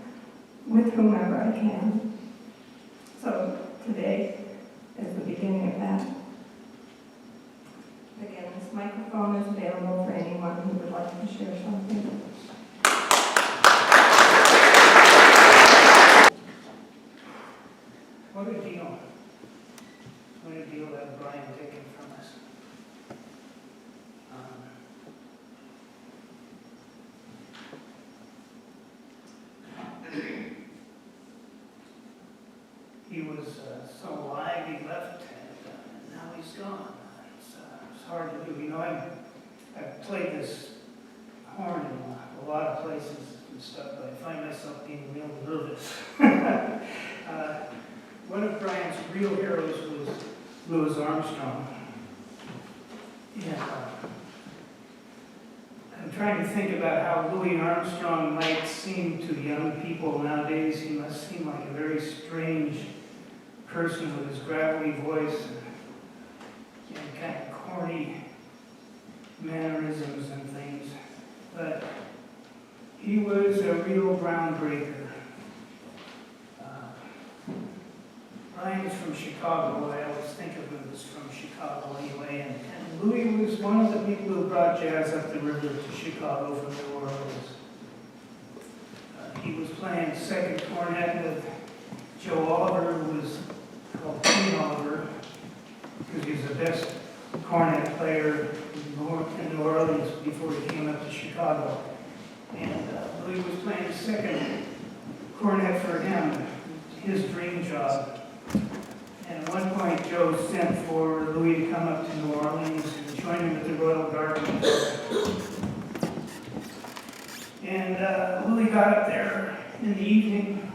with whomever I can. So today is the beginning of that. Again, this microphone is available for anyone who would like to share something. What a deal. What a deal that Brian taken from us. He was so alive, he left, and now he's gone. It's hard to do. You know, I've played this horn in a lot of places and stuff, but I find myself being real nervous. One of Brian's real heroes was Louis Armstrong. And trying to think about how Louis Armstrong might seem to young people nowadays. He must seem like a very strange person with his gravelly voice and kind of corny mannerisms and things. But he was a real groundbreaker. Brian's from Chicago. I always think of him as from Chicago anyway. And Louis was one of the people who brought jazz up the river to Chicago from New Orleans. He was playing second cornet with Joe Oliver, who was called King Oliver, because he was the best cornet player in New Orleans before he came up to Chicago. And Louis was playing second cornet for him, his dream job. And at one point, Joe sent for Louis to come up to New Orleans and join him at the Royal Garden. And Louis got up there in the evening.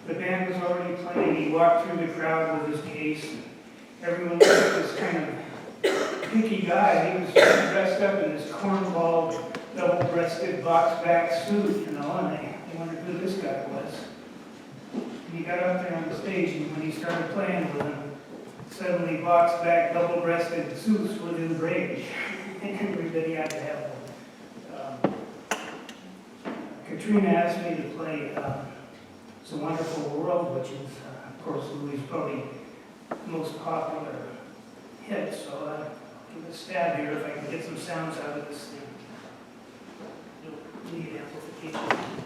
The band was already playing. He walked through the crowd with his case. Everyone looked at this kind of picky guy. He was dressed up in this cornball, double-breasted, box-back suit, you know, and they wondered who this guy was. And he got up there on the stage, and when he started playing with him, suddenly box-back, double-breasted suits were the rage. And everybody had to have them. Katrina asked me to play It's a Wonderful World, which is, of course, Louis' probably most popular hit. So I'll give a stab here if I can get some sounds out of this thing. You'll need amplification.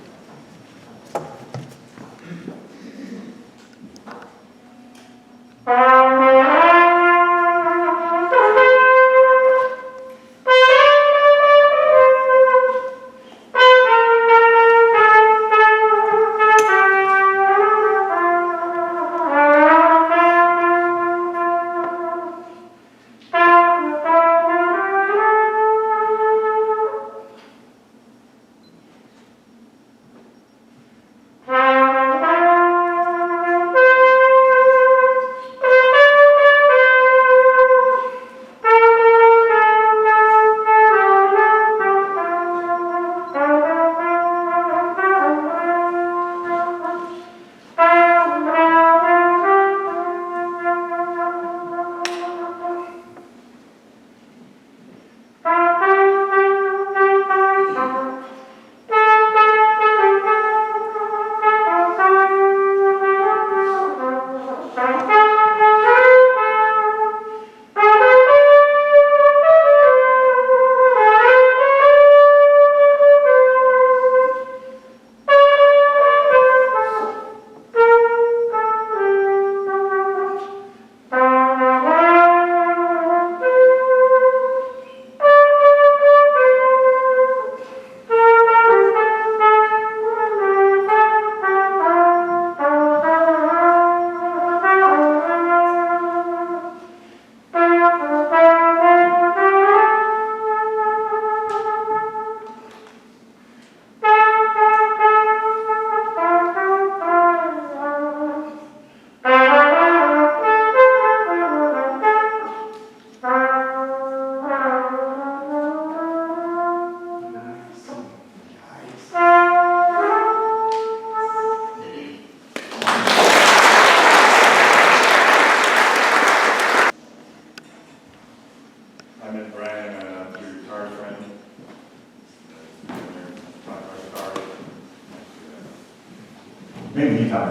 Mainly guitar.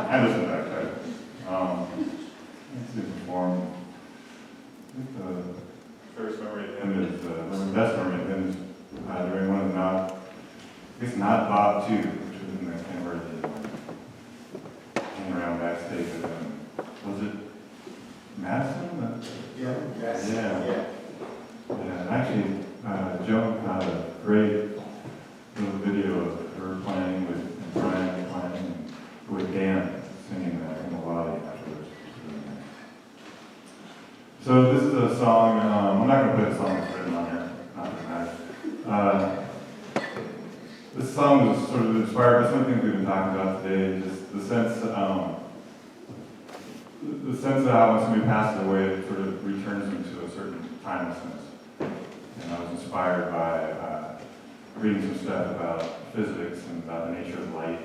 And listen to that type. To perform. The first memory of him is, the best memory of him is during one of the not Bob 2, which was in the kind of where they hang around backstage with him. Was it Madison? Yeah. And actually, Joan had a great little video of her playing with Brian playing and with Dan singing that in the lobby afterwards. So this is a song, I'm not going to put a song that's written on here, not dramatic. This song was sort of inspired by some of the things we've been talking about today, just the sense of how when somebody passes away, it sort of returns them to a certain timelessness. And I was inspired by reading some stuff about physics and about the nature of light.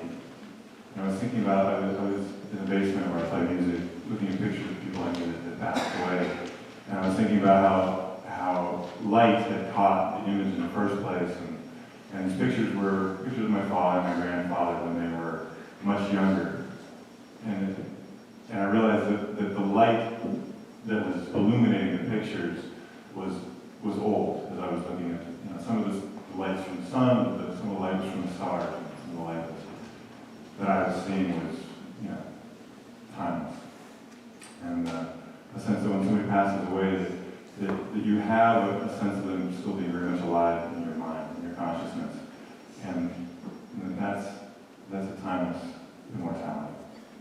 And I was thinking about, I was in the basement where I play music, looking at pictures of people I knew that passed away. And I was thinking about how light had caught the image in the first place. And these pictures were pictures of my father and my grandfather when they were much younger. And I realized that the light that was illuminating the pictures was old, as I was looking at, some of the lights from the sun, some of the lights from the stars, and some of the light that I was seeing was, timeless. And a sense that when somebody passes away, that you have a sense of them still being very much alive in your mind, in your consciousness. And that's a timeless immortality.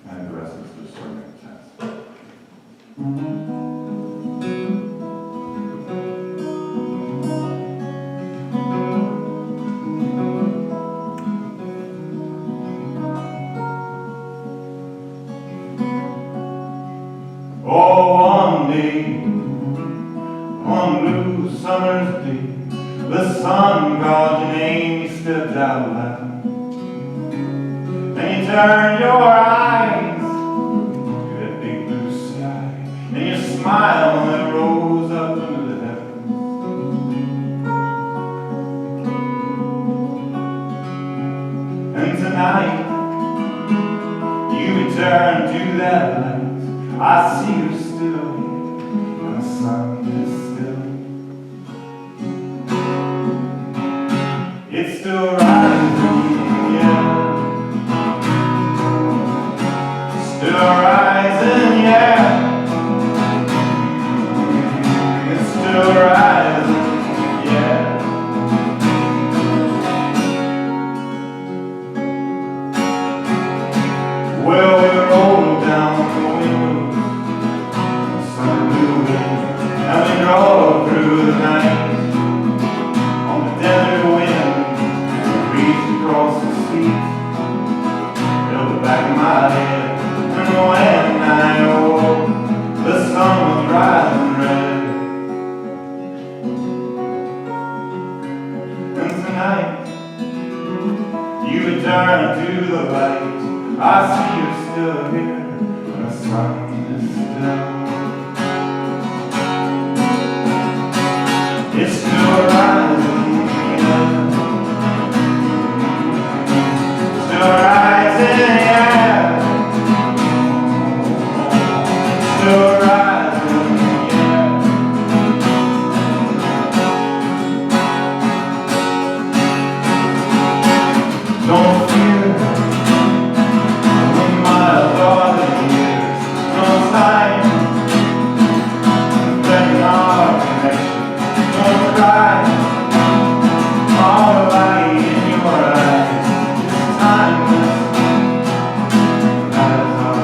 And the rest of the story makes sense. Oh, one day, one blue summer's day, the sun called your name, you stepped out loud. Then you turned your eyes to that big blue sky, and your smile that rose up into the heavens. And tonight, you return to that light. I see you still here, and the sun is still. It's still rising, yeah. Still rising, yeah. It's still rising, yeah. Well, we roll down the windows, sun blew in, and we drove through the night on the desert wind. We reached across the seas, held the back of my head. And when I awoke, the sun was rising red. And tonight, you return to the light. I see you're still here, and the sun is still. It's still rising, yeah. Still rising, yeah. Still rising, yeah. Don't fear the miles or the years. No time letting our connection. Don't cry, all the light in your eyes is timeless. That is our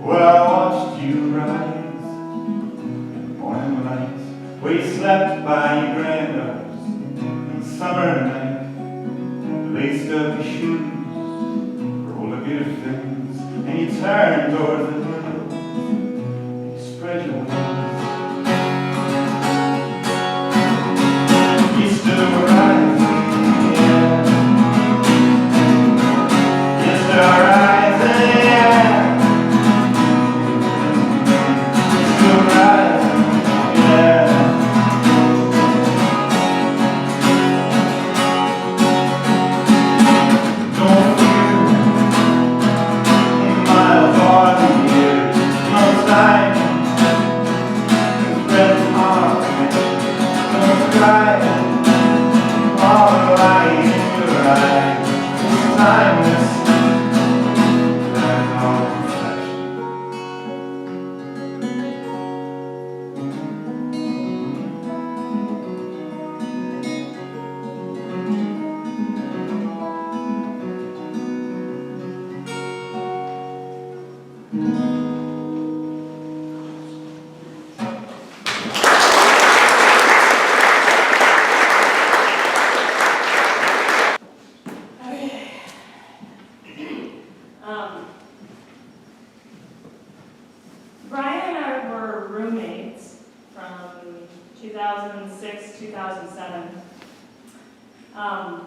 Well, I watched you rise in the morning light, where you slept by your grandmother's in the summer night. Laced up your shoes, rolled up your fins, and you turned towards the hills, and you spread your wings. You still rising, yeah. You still rising, yeah. Still rising, yeah. Don't fear the miles or the years. No time 2006, 2007. I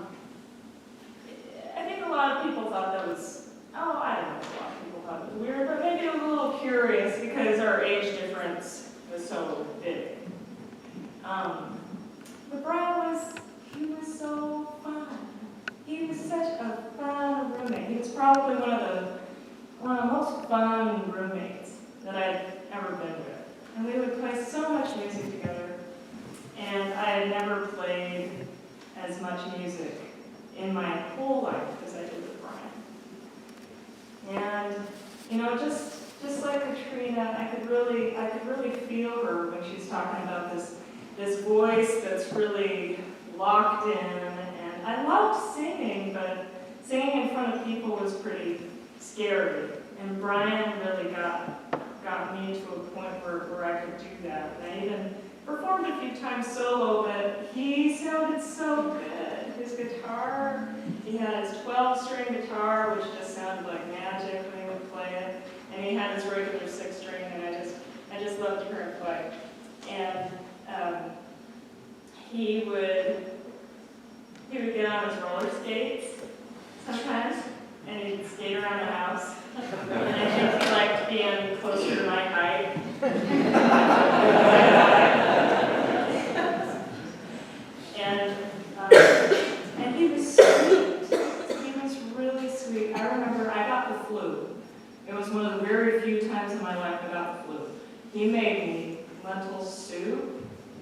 think a lot of people thought that was, I don't know if a lot of people thought it was weird, but maybe a little curious because our age difference was so big. But Brian he was so fun. He was such a fun roommate. He was probably one of the most fun roommates that I'd ever been with. And we would play so much music together. And I had never played as much music in my whole life as I did with Brian. And, just like Katrina, I could really feel her when she's talking about this voice that's really locked in. And I loved singing, but singing in front of people was pretty scary. And Brian really got me to a point where I could do that. And I even performed a few times solo, but he sounded so good. His guitar, he had his 12-string guitar, which just sounded like magic when he would play it. And he had his regular 6-string, and I just loved to hear him play. And he would get on his roller skates sometimes, and he'd skate around the house. And I think he liked being closer to my height. And he was sweet. He was really sweet. I remember I got the flu. It was one of the very few times in my life I got the flu. He made me lentil soup.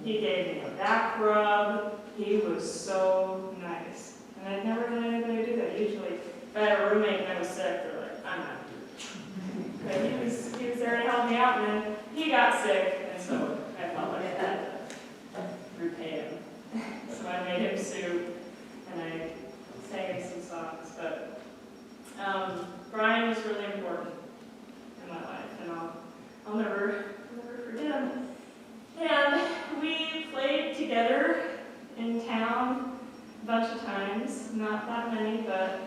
He gave me a back rub. He was so nice. And I'd never had anybody do that. Usually, if I had a roommate and I was sick, they're like, I'm not. But he was there to help me out, and then he got sick, and so I felt like I had to repay him. So I made him soup, and I sang him some songs. But Brian was really important in my life, and I'll never forget him. And we played together in town a bunch of times, not that many, but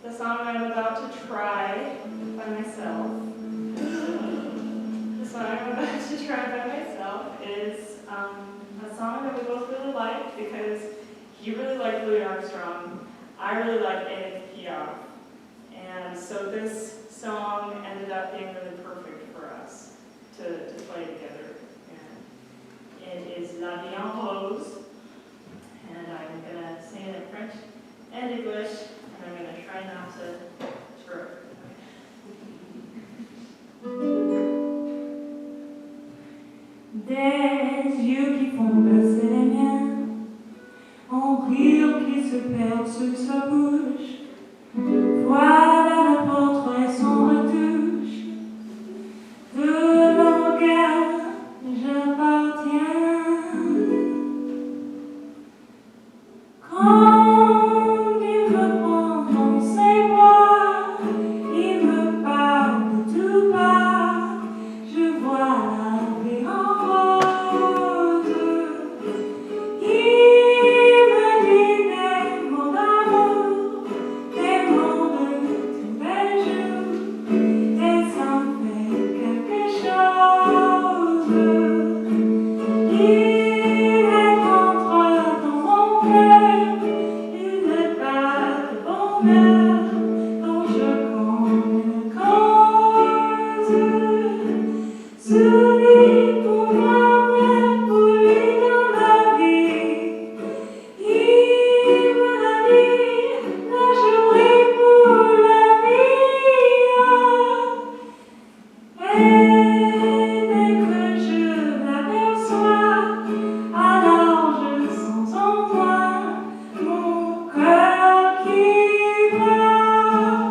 the song I'm about to try by myself, is a song that we both really like because he really liked Louis Armstrong, I really like Edith Piaf, and so this song ended up being really perfect for us to play together. And it is La Vie en Rose, and I'm going to sing it in French and English, and I'm going to try not to screw it. Des yeux qui font passer les miens, en rire qui se perd sur sa bouche, voilà le portrait sans retouche de l'homme auquel j'appartiens. Quand il me prend dans ses bras, il me parle de tout bas, je vois la vie en rose. Il me dit des mots d'amour, des mots de tout bel jour, et ça me fait quelque chose. Il est entre dans mon cœur une part de bonheur dont je connais la cause. Celui pour moi, même pour lui dans la vie. Il me l'a dit, la journée pour la vie. Et dès que je l'aperçois, alors je sens en moi mon cœur qui bat.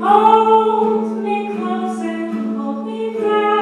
Hold me close and hold me fast.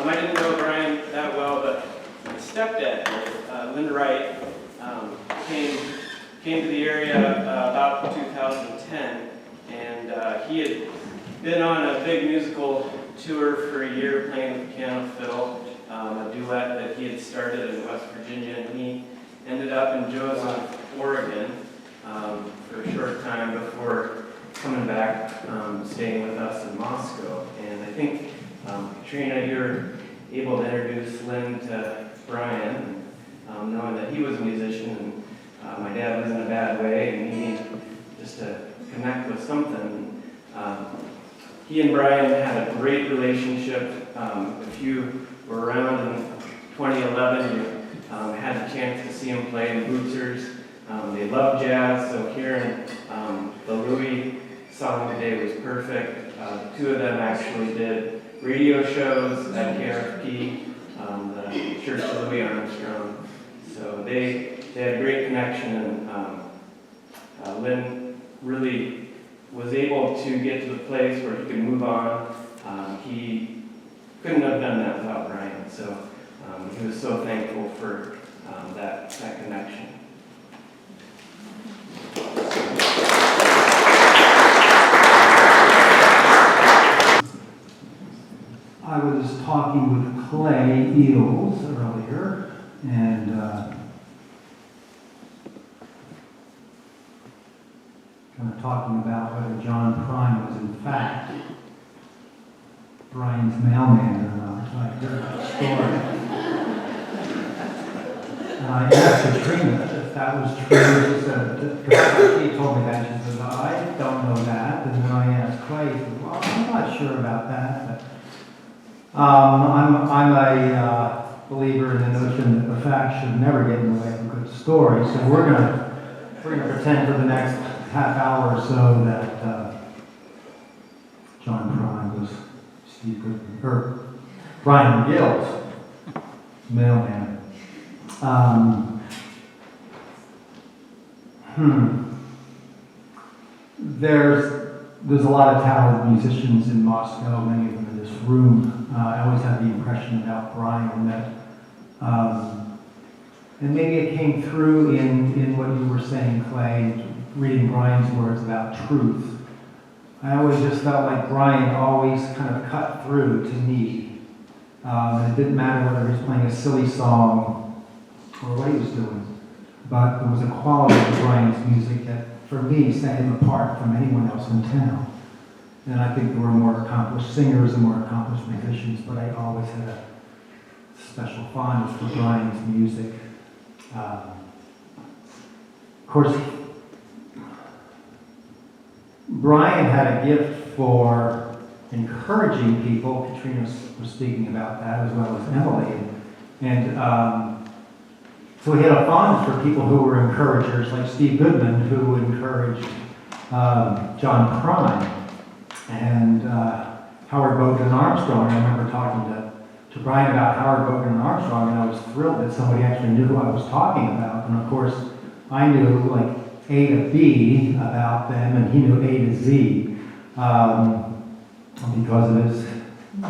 I didn't know Brian that well, but my stepdad, Lynn Wright, came to the area about 2010, and he had been on a big musical tour for a year playing the piano fiddle, a duet that he had started in West Virginia, and he ended up in Joseph, Oregon for a short time before coming back, staying with us in Moscow. And I think, Katrina, you were able to introduce Lynn to Brian, knowing that he was a musician, and my dad was in a bad way, and needing just to connect with something. He and Brian had a great relationship. If you were around in 2011, you had the chance to see him play in Bootsers. They love jazz, so hearing the Louis song today was perfect. The two of them actually did radio shows at KRFP, the Church of Louis Armstrong. So they had a great connection, and Lynn really was able to get to the place where he could move on. He couldn't have done that without Brian, so he was so thankful for that connection. I was talking with Clay Eals earlier, and kind of talking about whether John Prine was in fact Brian's mailman or not. I heard that story. And I asked Katrina if that was true. She said, because she told me that. She said, I don't know that. And then I asked Clay, he said, well, I'm not sure about that. But I'm a believer in the notion that the facts should never get in the way of a good story. So we're gonna pretend for the next half hour or so that John Prine was Steve Goodman, or Brian Gill's mailman. There's a lot of talented musicians in Moscow, many of them in this room. I always had the impression about Brian that, and maybe it came through in what you were saying, Clay, reading Brian's words about truth. I always just felt like Brian always kind of cut through to me. And it didn't matter whether he was playing a silly song or what he was doing, but there was a quality to Brian's music that, for me, set him apart from anyone else in town. And I think there were more accomplished singers and more accomplished musicians, but I always had a special fondness for Brian's music. Of course, Brian had a gift for encouraging people. Katrina was speaking about that, as well as Emily. And so he had a fondness for people who were encouragers, like Steve Goodman, who encouraged John Prine, and Howard Bogan and Armstrong. I remember talking to Brian about Howard Bogan and Armstrong, and I was thrilled that somebody actually knew who I was talking about. And of course, I knew like A to B about them, and he knew A to Z because of his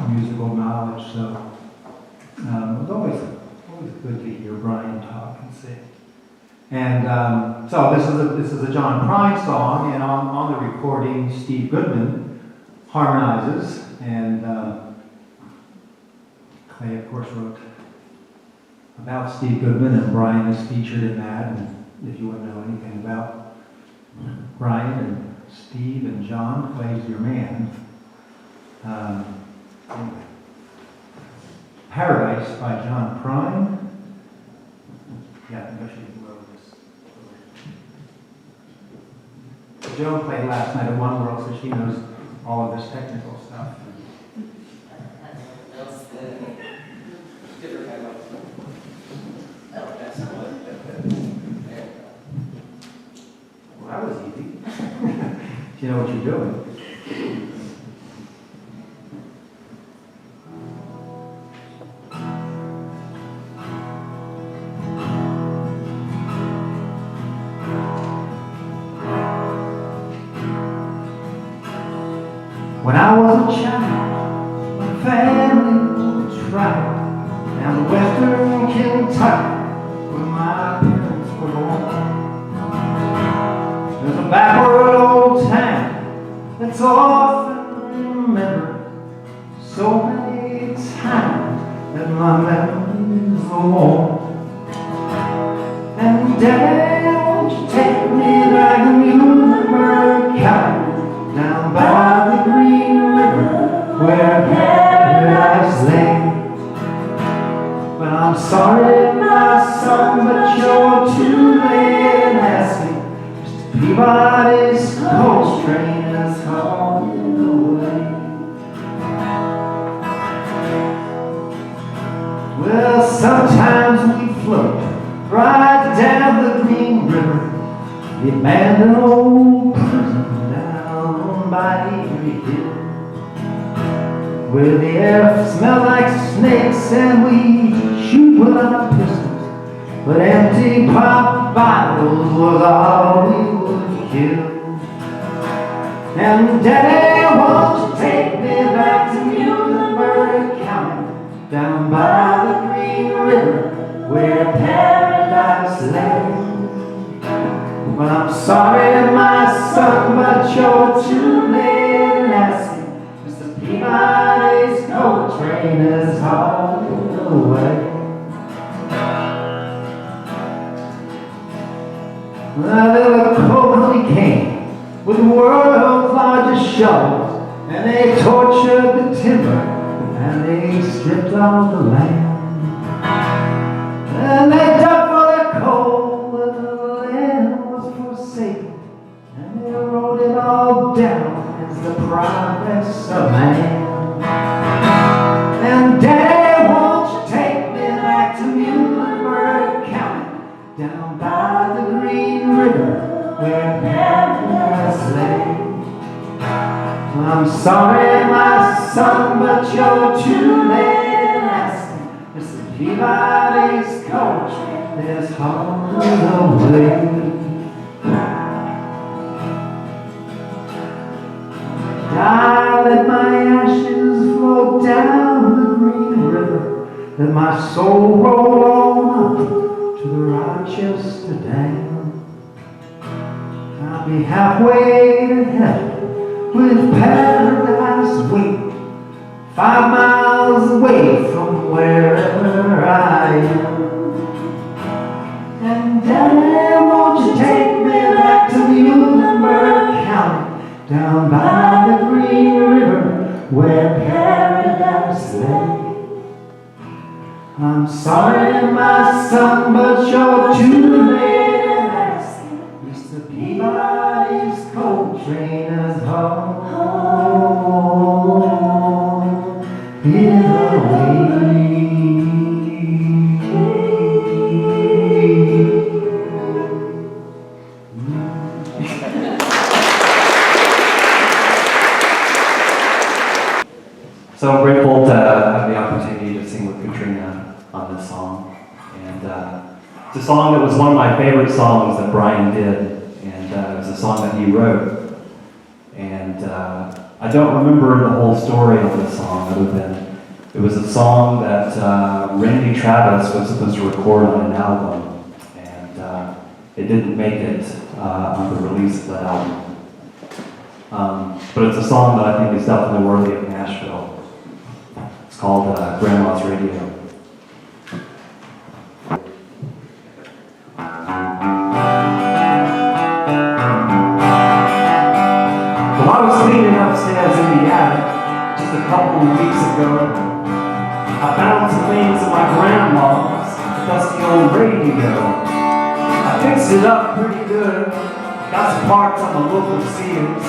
musical knowledge. So it was always good to hear Brian talk and sing. And so this is a John Prine song, and on the recording, Steve Goodman harmonizes, and Clay, of course, wrote about Steve Goodman, and Brian is featured in that. And if you want to know anything about Brian and Steve and John, Clay's your man. Anyway. Paradise by John Prine. Yeah, I think I should lower this. Joan played last night at One World, so she knows all of this technical stuff. Well, that was easy. You know what you're doing. When I was a child, my family would try tight when my parents were born. There's a backward old town that's often remembered so many times that my memories are worn. And Daddy, won't you take me back to Muhlenberg County, down by the Green River where paradise lay? But I'm sorry, my son, but you're too late in asking. Mr. Peabody's coach train has hauled away. Well, sometimes we float right down the Green River, the abandoned old prison down by Erie Hill, where the air smelled like snakes and we shoot with our pistols, but empty pop bottles was all we would kill. And Daddy, won't you take me back to Muhlenberg County, down by the Green River where paradise lay? Well, I'm sorry, my son, but you're too late in asking. Mr. Peabody's coal train is hauled away. Well, there were Copley came with the world's largest shovels, and they tortured the timber, and they stripped off the land. And they dug for their coal, and the land was forsaken, and they wrote it all down as the progress of man. And Daddy, won't you take me back to Muhlenberg County, down by the Green River where paradise lay? I'm sorry, my son, but you're too late in asking. Mr. Peabody's coach is hauled away. I let my ashes float down the Green River, let my soul roll on up to the Rochester Dam. I'll be halfway to heaven with paradise waiting, 5 miles away from wherever I am. And Daddy, won't you take me back to Muhlenberg County, down by the Green River where paradise lay? I'm sorry, my son, but you're too late in asking. Mr. Peabody's coal train is hauled away. So I'm grateful to have the opportunity to sing with Katrina on this song. And it's a song that was one of my favorite songs that Brian did. And it was a song that he wrote. And I don't remember the whole story of this song other than it was a song that Randy Travis was supposed to record on an album. And it didn't make it on the release of that album. But it's a song that I think is definitely worthy of Nashville. It's called Grandma's Radio. Well, I was cleaning upstairs in the attic just a couple of weeks ago. I found some things in my grandma's dusty old radio. I fixed it up pretty good, got some parts on the local Sears.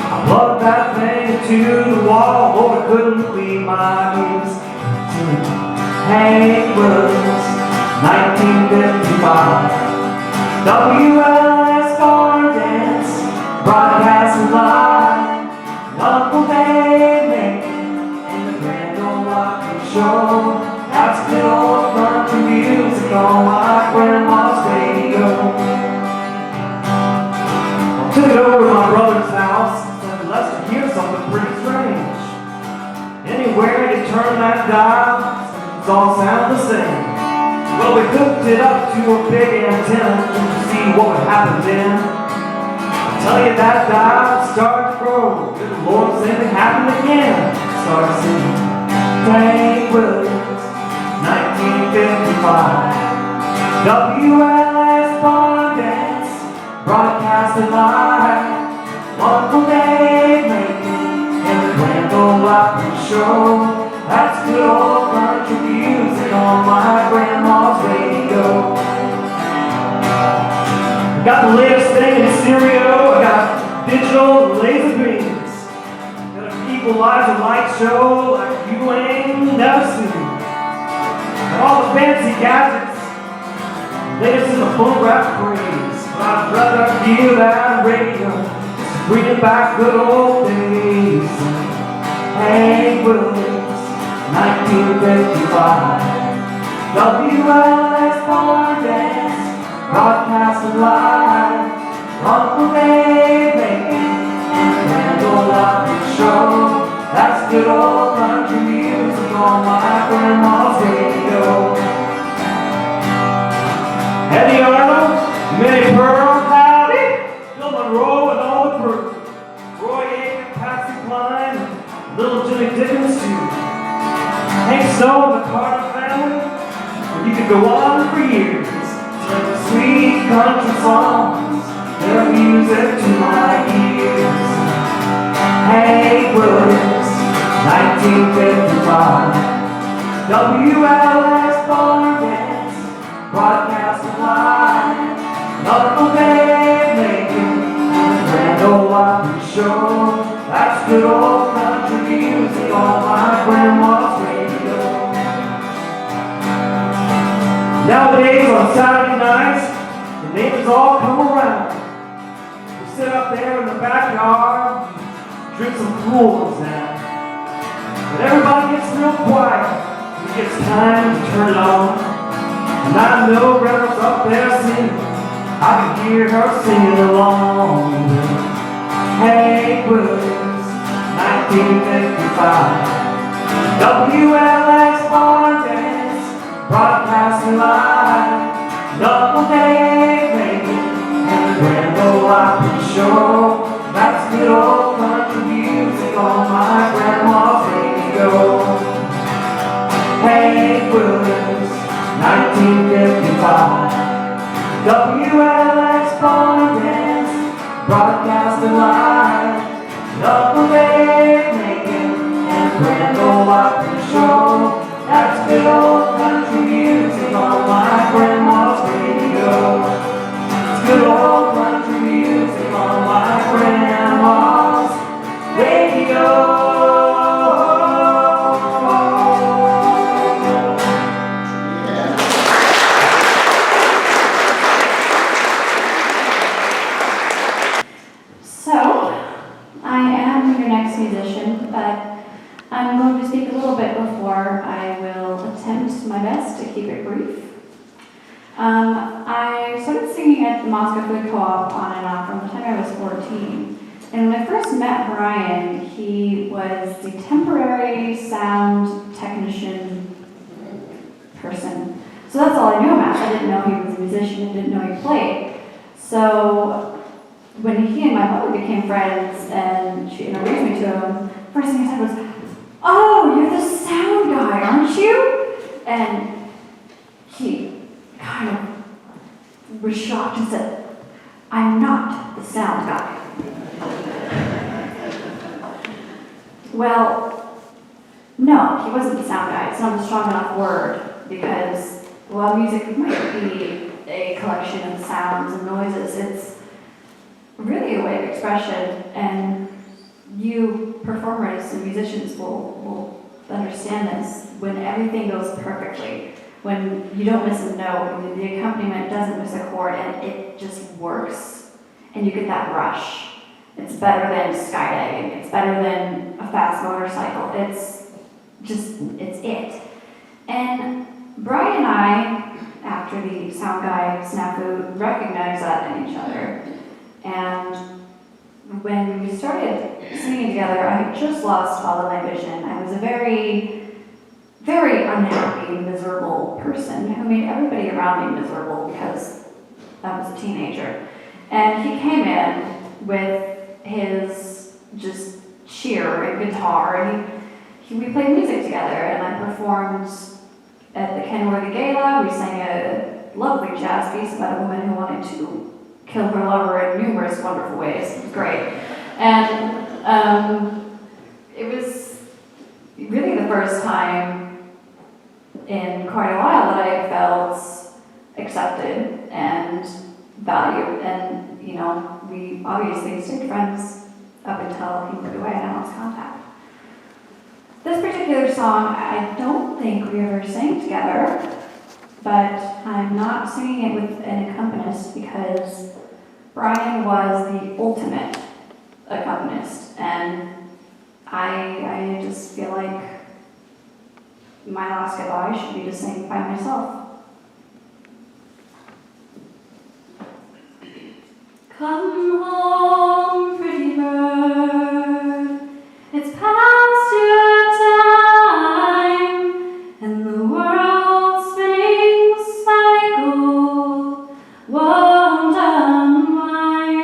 I plugged that thing to the wall, oh, I couldn't clean my ears. Hey, it was 1955. WLS Barn Dance, broadcasting live. Uncle David and the Grand Ole Opry Show. That's good old country music on my grandma's radio. I took it over to my brother's house. Let's hear something pretty strange. Anywhere you turn that dial, it's all sound the same. Well, we hooked it up to a big antenna to see what would happen then. I tell you that dial started to grow. Good Lord, same thing happened again. Started singing Dang Williams, 1955. WLS Barn Dance, broadcasted live. Uncle Dave Macon and the Grand Ole Opry Show. That's good old country music on my grandma's radio. I got the latest thing in stereo. I got digital laser beams. Got an equalizer light show like you ain't never seen. Got all the fancy gadgets, latest in the phonograph craze. But I'd rather hear that radio, bringing back good old days. Hank Williams, 1955. WLS Barn Dance, broadcasting live. Uncle Dave Macon and the Grand Ole Opry Show. That's good old country music on my grandma's radio. Eddie Arnold, Minnie Pearl, howdy. Bill Monroe and all the crew. Roy Aiken, Patsy Cline, little Jimmy Dickens too. Hank Snow and the Carter family. And you could go on for years. Telling sweet country songs, their music to my ears. Hank Williams, 1955. WLS Barn Dance, broadcasting live. Uncle Dave Macon and the Grand Ole Opry Show. That's good old country music on my grandma's radio. Nowadays on Saturday nights, the neighbors all come around. We sit up there in the backyard, drink some coolers now. But everybody gets real quiet when it gets time to turn it on. And I know Grandma's up there singing. I can hear her singing along. Hank Williams, 1955. WLS Barn Dance, broadcasting live. Uncle Dave Macon and the Grand Ole Opry Show. That's good old country music on my grandma's radio. Hank Williams, 1955. WLS Barn Dance, broadcasting live. Uncle Dave Macon and the Grand Ole Opry Show. That's good old country music on my grandma's radio. It's good old country music on my grandma's radio. So, I am your next musician, but I'm going to speak a little bit before I will attempt my best to keep it brief. I started singing at the Moscow Food Co-op on and off from the time I was 14. And when I first met Brian, he was the temporary sound technician person. So that's all I knew about. I didn't know he was a musician and didn't know he played. So when he and my mother became friends and she introduced me to him, first thing I said was, "Oh, you're the sound guy, aren't you?" And he kind of was shocked and said, "I'm not the sound guy." Well, no, he wasn't the sound guy. It's not a strong enough word because while music might be a collection of sounds and noises, it's really a way of expression, and you performers and musicians will understand this when everything goes perfectly, when you don't miss a note, when the accompaniment doesn't miss a chord, and it just works, and you get that rush. It's better than skydiving. It's better than a fast motorcycle. It's it. And Brian and I, after the sound guy snafu, recognized that in each other. And when we started singing together, I had just lost all of my vision. I was a very, very unhappy happy, miserable person who made everybody around me miserable because I was a teenager. And he came in with his just cheer and guitar, and we played music together, and I performed at the Kenworthy Gala. We sang a lovely jazz piece about a woman who wanted to kill her lover in numerous wonderful ways. It was great. And it was really the first time in quite a while that I felt accepted and valued. And, you know, we obviously stayed friends up until he moved away and I lost contact. This particular song, I don't think we ever sang together, but I'm not singing it with an accompanist because Brian was the ultimate accompanist, and I just feel like my last goodbye should be to sing by myself. Come home, pretty bird, it's past your time, and the world's spinning cycle won't unwind,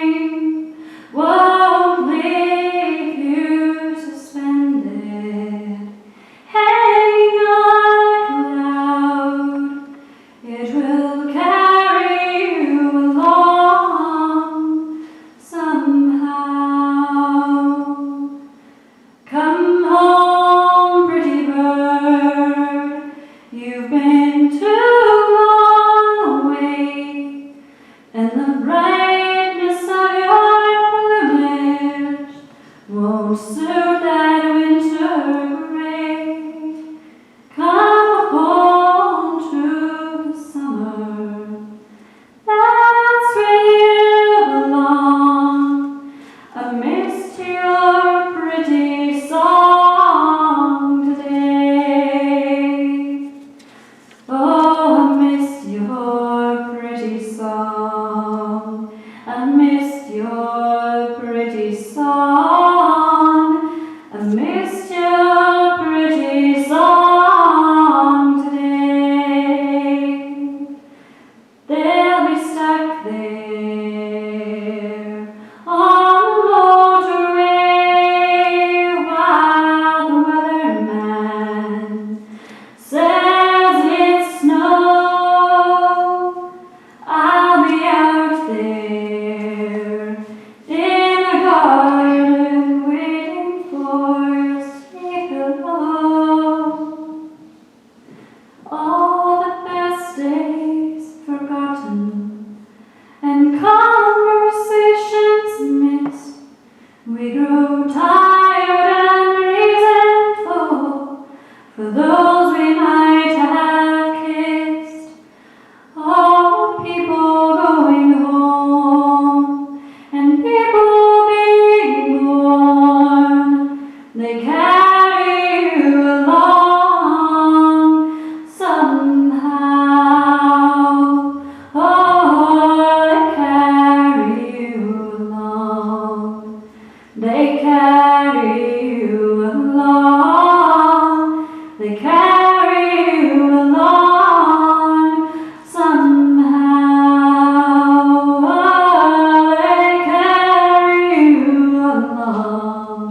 won't leave you suspended, hanging like a cloud. It will carry you along somehow. Come home, pretty bird, you've been too long away, and the brightness of your plumage won't suit that winter gray. Come home to the summer, that's where you belong. I missed your pretty song today. Oh, I missed your pretty song. I missed your pretty song. I missed your pretty song today. They'll be stuck there on the motorway while the weatherman says it's snow. I'll be out there in a garden waiting for you to say hello. All the best days forgotten and conversations missed. We grow tired and resentful for those we might have kissed. All the people going home and people being born, they carry you along somehow. Oh, they carry you along. They carry you along. They carry you along somehow. Oh, they carry you along.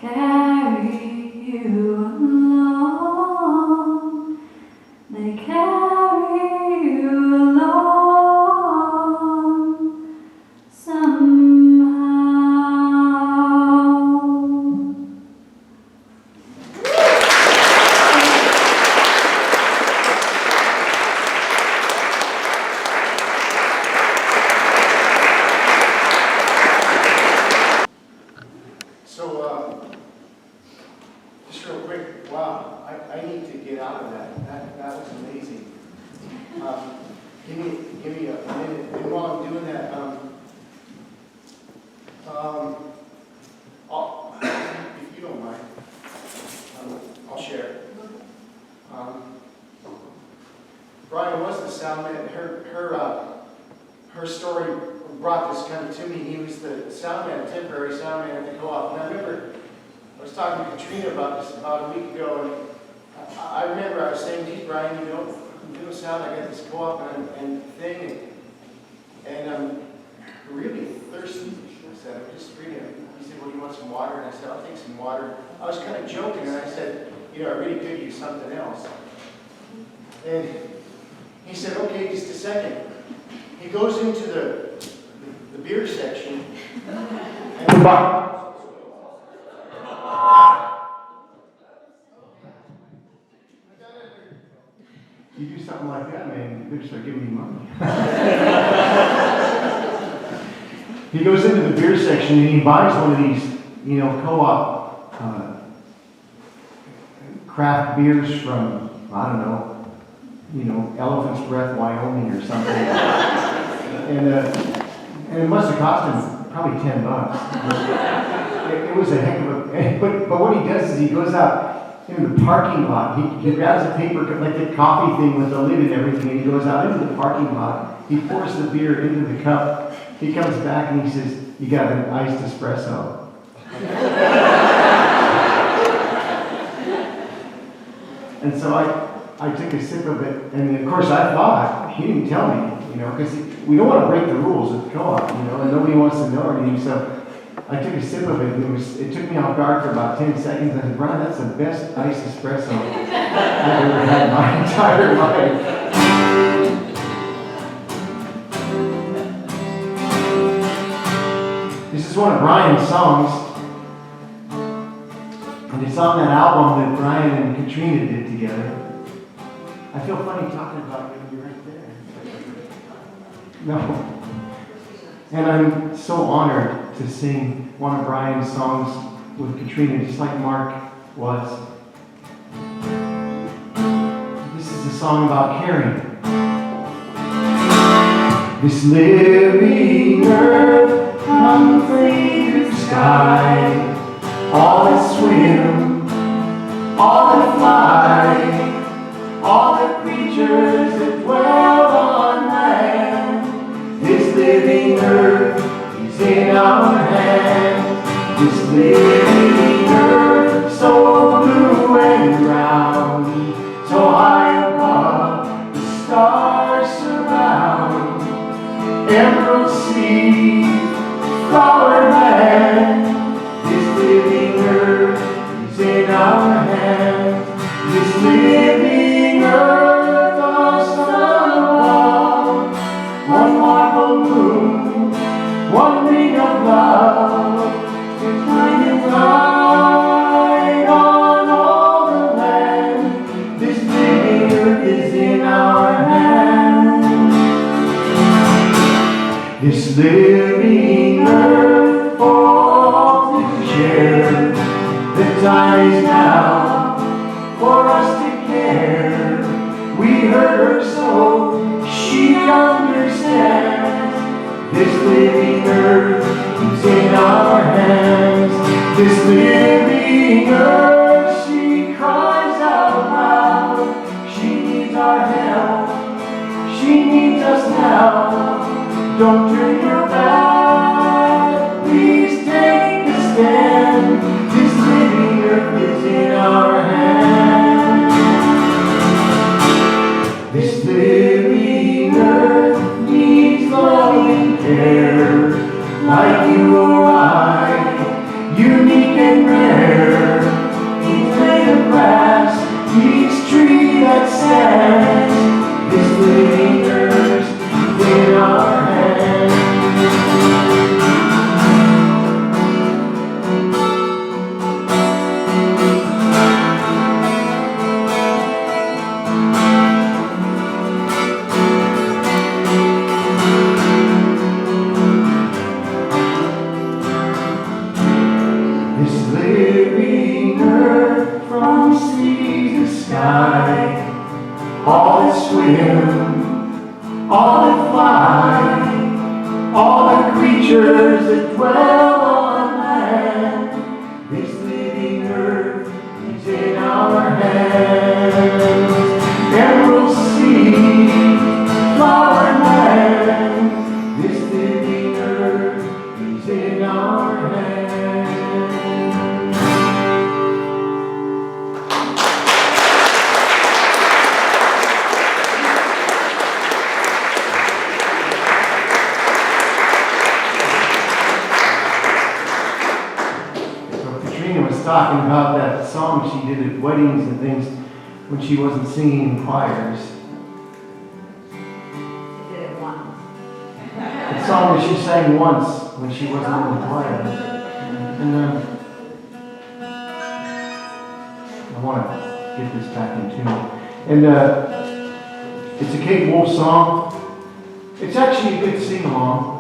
Carry you along. They carry you along somehow. So, just real quick, wow, I need to get out of that. That was amazing. Give me a minute, and while I'm doing that, if you don't mind, I'll share. Brian was the sound man. Her story brought this kind of to me. He was the sound man, temporary sound man at the co-op. And I remember I was talking to Katrina about this about a week ago, and I remember I was saying to Brian, you know sound. I got this co-op and thing, and I'm really thirsty. I said, I'm just reading it. He said, well, do you want some water? And I said, I'll take some water. I was kind of joking, and I said, you know, I really could use something else. And he said, okay, just a second. He goes into the beer section, and you do something like that, man, you better start giving me money. He goes into the beer section and he buys one of these, you know, co-op craft beers from, I don't know, you know, Elephant's Breath, Wyoming or something. And it must have cost him probably $10. It was a heck of a, but what he does is he goes out in the parking lot. He grabs a paper, like the coffee thing with the lid and everything, and he goes out into the parking lot. He pours the beer into the cup. He comes back and he says, you got an iced espresso. And so I took a sip of it, and of course I thought, he didn't tell me, you know, because we don't want to break the rules of the co-op, you know, and nobody wants to know anything, so I took a sip of it, and it took me off guard for about 10 seconds. I said, Brian, that's the best iced espresso I've ever had in my entire life. This is one of Brian's songs, and it's on that album that Brian and Katrina did together. I feel funny talking about you when you're right there. No. And I'm so honored to sing one of Brian's songs with Katrina, just like Mark was. This is a song about caring. This living earth, from free to sky, all that swim, all that fly, all the creatures that dwell on land. This living earth is in our hands. This living earth, so blue and round, so high above, the stars surround. Emerald sea, flower land. This living earth is in our hands. This living earth, our sun above, one marble moon, one ring of love, to shining light on all the land. This living earth is in our hands. This living earth for all to share. The time is now for us to care. We heard her so she understands. This living earth is in our hands. This living earth, she cries out loud. She needs our help. She needs us now. Don't turn your back. Please take a stand. This living earth is in our hands. This living earth needs loving care, like you or I, unique and rare. Each blade of grass, each tree that stands. This living earth is in our hands. All that swim, all that fly, all the creatures that dwell on land. This living earth is in our hands. Emerald sea, flower land. This living earth is in our hands. talking about that song she did at weddings and things when she wasn't singing in choirs. Did it once. The song that she sang once when she wasn't in the choir. And I want to get this back in tune. And it's a Kate Wolf song. It's actually a good sing-along.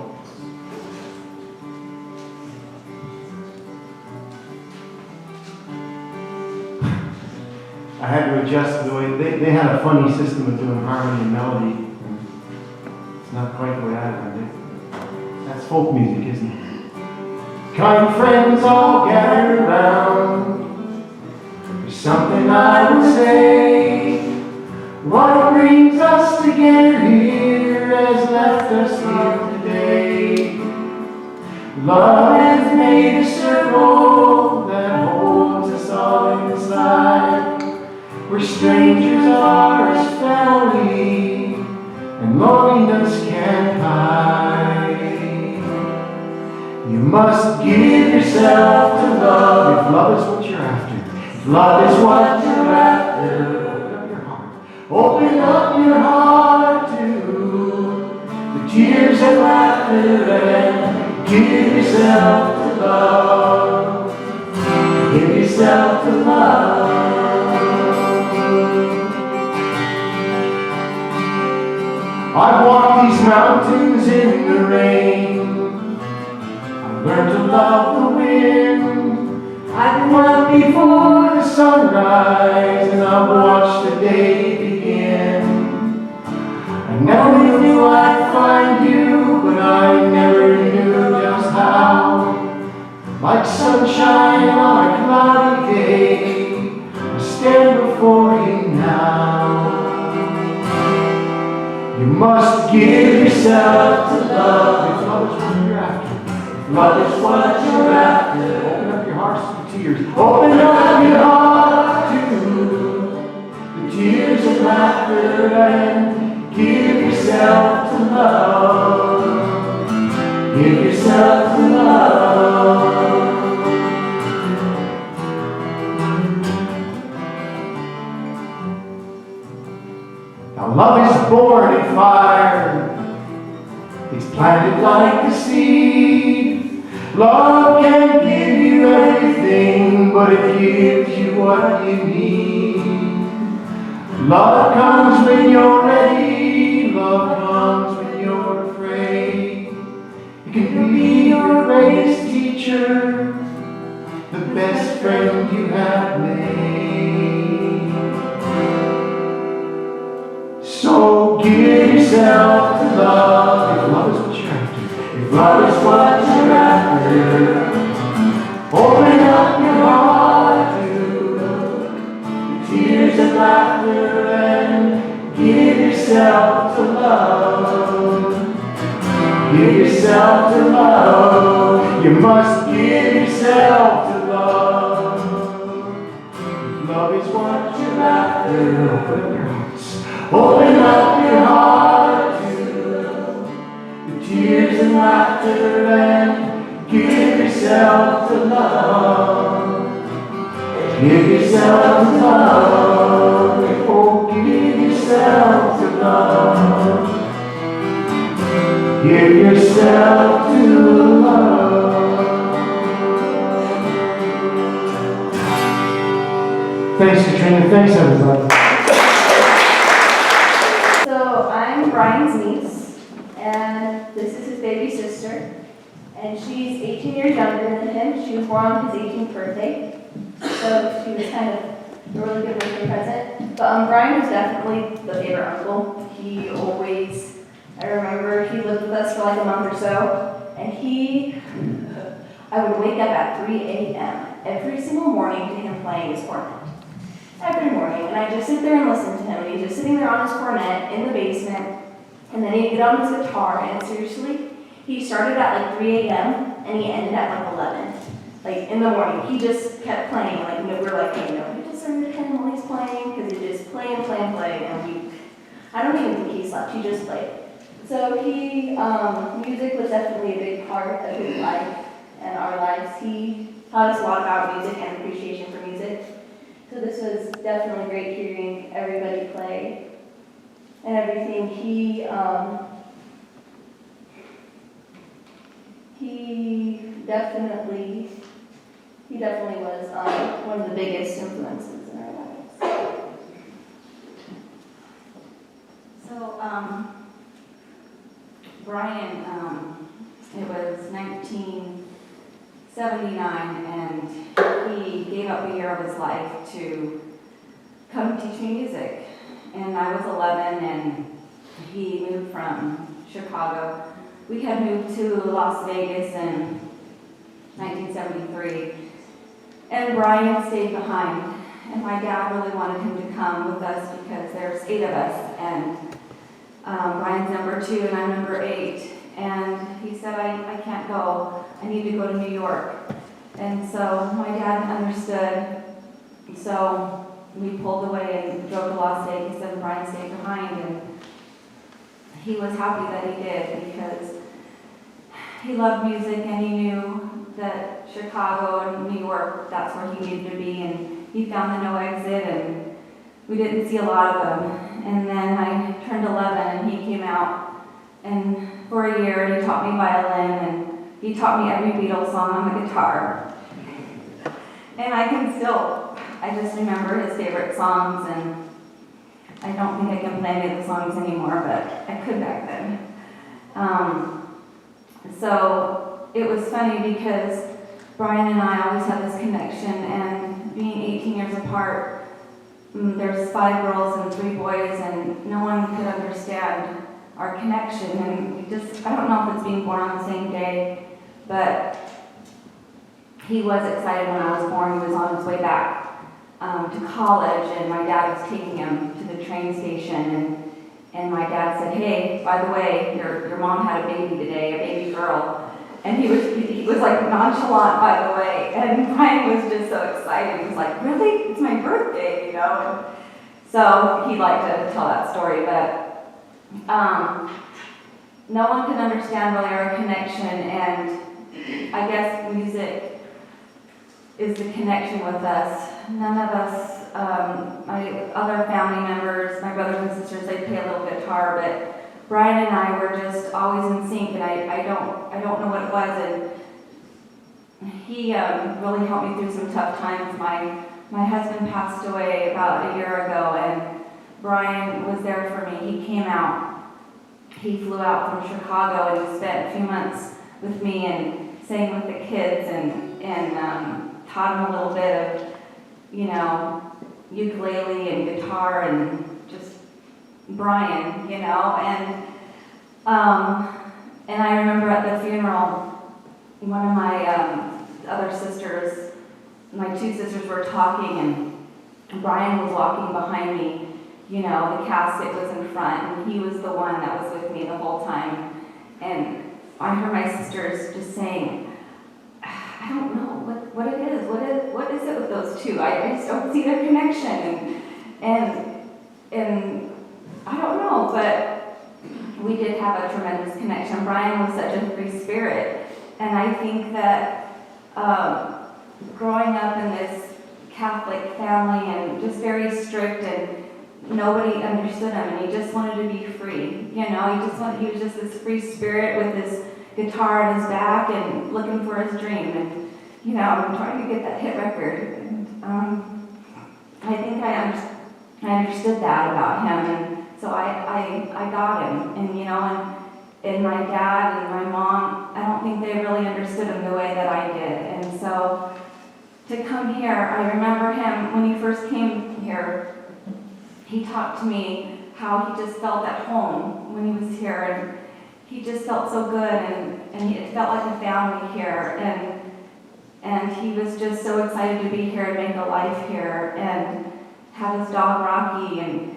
I had to adjust the way, they had a funny system of doing harmony and melody. And it's not quite the way I learned it. That's folk music, isn't it? Come friends all gather around. There's something I would say. What brings us together here has left us here today. Love has made a circle that holds us all inside. Where strangers are as family and loneliness can't hide. You must give yourself to love if love is what you're after. If love is what you're after, open up your heart to the tears and laughter and give yourself to love. Give yourself to love. I've walked these mountains in the rain. I've learned to love the wind. I've been up before the sunrise and I've watched the day begin. I never knew I'd find you, but I never knew just how. Like sunshine on a cloudy day, I stand before you now. You must give yourself to love if love is what you're after. If love is what you're after, open up your hearts to tears. Open up your heart to the tears and laughter and give yourself to love. Give yourself to love. Now love is born in fire. It's planted like a seed. Love can give you everything, but it gives you what you need. Love comes when you're ready. Love comes when you're afraid. It can be your greatest teacher, the best friend you have made. So give yourself to love if love is what you're after. If love is what you're after, open up your heart to the tears and laughter and give yourself to love. Give yourself to love. You must give yourself to love. If love is what you're after, open up your hearts. Open up your heart to the tears and laughter and give yourself to love. Give yourself to love. Oh, give yourself to love. Give yourself to love. Thanks, Katrina. Thanks, everybody. So I'm Brian's niece, and this is his baby sister, and she's 18 years younger than him. She was born on his 18th birthday, so she was kind of a really good birthday present. But Brian was definitely the favorite uncle. He always, I remember he lived with us for like a month or so, and I would wake up at 3 a.m. every single morning to him playing his cornet. Every morning, and I'd just sit there and listen to him, and he's just sitting there on his cornet in the basement, and then he'd get on his guitar, and seriously, he started at like 3 a.m., and he ended at like 11, like in the morning. He just kept playing, like we were like, hey, no, we just started to him while he's playing, because he just play, and I don't even think he slept, he just played. So music was definitely a big part of his life and our lives. He taught us a lot about music and appreciation for music. So this was definitely great hearing everybody play and everything. He definitely was one of the biggest influences in our lives. So, Brian, it was 1979, and he gave up a year of his life to come teach me music. And I was 11, and he moved from Chicago. We had moved to Las Vegas in 1973, and Brian stayed behind. And my dad really wanted him to come with us because there's 8 of us, and Brian's number 2 and I'm number 8. And he said, I can't go. I need to go to New York. And so my dad understood. So we pulled away and drove to Las Vegas, and Brian stayed behind. And he was happy that he did because he loved music, and he knew that Chicago and New York, that's where he needed to be. And he found the no exit, and we didn't see a lot of them. And then I turned 11, and he came out, and for a year, he taught me violin, and he taught me every Beatles song on the guitar. And I just remember his favorite songs, and I don't think I can play any of the songs anymore, but I could back then. So it was funny because Brian and I always had this connection, and being 18 years apart, there's 5 girls and 3 boys, and no one could understand our connection. And I don't know if it's being born on the same day, but he was excited when I was born. He was on his way back to college, and my dad was taking him to the train station, and my dad said, hey, by the way, your mom had a baby today, a baby girl. And he was like nonchalant, by the way, and Brian was just so excited. He was like, really? It's my birthday, you know? And so he liked to tell that story, but no one can understand really our connection, and I guess music is the connection with us. None of us, my other family members, my brothers and sisters, they play a little guitar, but Brian and I were just always in sync, and I don't know what it was, and he really helped me through some tough times. My husband passed away about a year ago, and Brian was there for me. He came out. He flew out from Chicago, and he spent a few months with me and sang with the kids, and taught them a little bit of, you know, ukulele and guitar and just Brian, you know. And I remember at the funeral, one of my other sisters, my 2 sisters were talking, and Brian was walking behind me. You know, the casket was in front, and he was the one that was with me the whole time. And I heard my sisters just saying, I don't know what it is. What is it with those 2? I just don't see their connection. And I don't know, but we did have a tremendous connection. Brian was such a free spirit, and I think that growing up in this Catholic family and just very strict, and nobody understood him, and he just wanted to be free. You know, he was just this free spirit with his guitar on his back and looking for his dream. And, you know, I'm trying to get that hit record. And I think I understood that about him, and so I got him. And, you know, and my dad and my mom, I don't think they really understood him the way that I did. And so to come here, I remember him when he first came here. He talked to me how he just felt at home when he was here, and he just felt so good, and it felt like a family here, and he was just so excited to be here and make a life here, and have his dog Rocky, and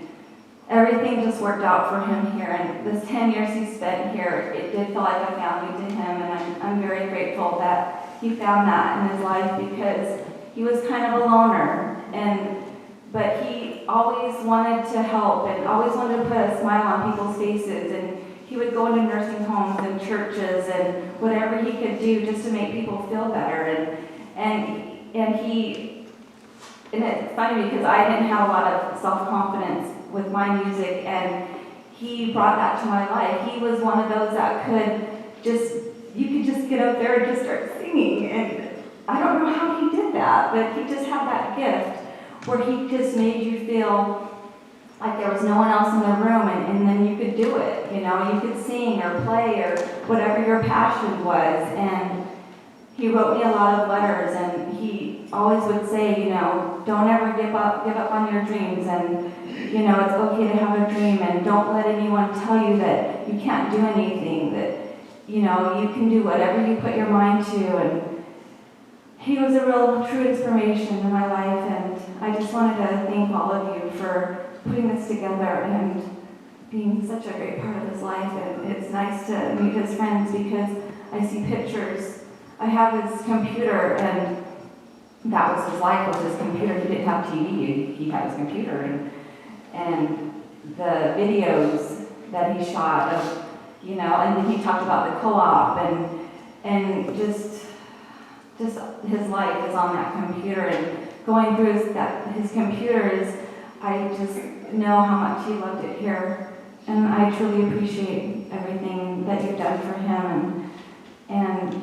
everything just worked out for him here. And this 10 years he spent here, it did feel like a family to him, and I'm very grateful that he found that in his life, because he was kind of a loner, but he always wanted to help and always wanted to put a smile on people's faces, and he would go into nursing homes and churches and whatever he could do just to make people feel better. And it's funny because I didn't have a lot of self-confidence with my music, and he brought that to my life. He was one of those that you could just get up there and just start singing, and I don't know how he did that, but he just had that gift where he just made you feel like there was no one else in the room, and then you could do it, you know, you could sing or play or whatever your passion was. And he wrote me a lot of letters, and he always would say, you know, don't ever give up on your dreams, and you know, it's okay to have a dream, and don't let anyone tell you that you can't do anything, that you know, you can do whatever you put your mind to. And he was a real true inspiration in my life, and I just wanted to thank all of you for putting this together and being such a great part of his life. And it's nice to meet his friends because I see pictures. I have his computer, and that was his life, was his computer. He didn't have TV, he had his computer, and the videos that he shot of, you know, and then he talked about the co-op, and just his life is on that computer, and going through his computers, I just know how much he loved it here, and I truly appreciate everything that you've done for him, and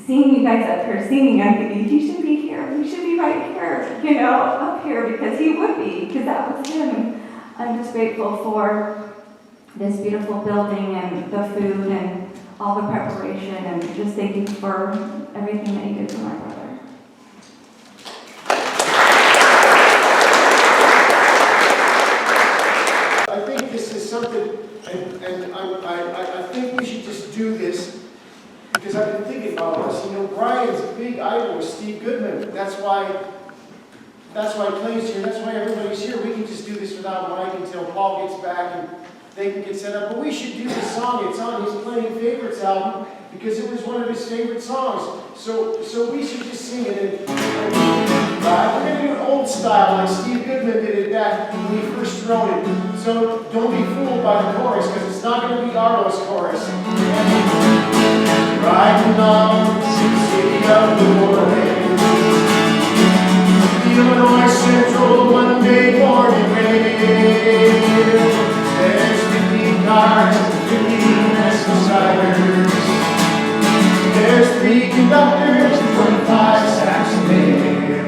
seeing you guys up here singing, I'm thinking, he should be here, he should be right here, you know, up here, because he would be, because that was him. I'm just grateful for this beautiful building and the food and all the preparation, and just thank you for everything that you did for my brother. I think this is something, and I think we should just do this, because I've been thinking about this. You know, Brian's big idol was Steve Goodman. That's why Clay's here. That's why everybody's here. We can just do this without Mike until Paul gets back and they can get set up. But we should do this song. It's on his Playing Favorites album because it was one of his favorite songs. So we should just sing it. And we're going to do an old style like Steve Goodman did it back when he first wrote it. So don't be fooled by the chorus, because it's not going to be Arlo's chorus. Riding on the city of the morning, Illinois Central Monday morning rain. There's 50 cars and 50 National Riders. There's 3 conductors and 25 sacks of mail.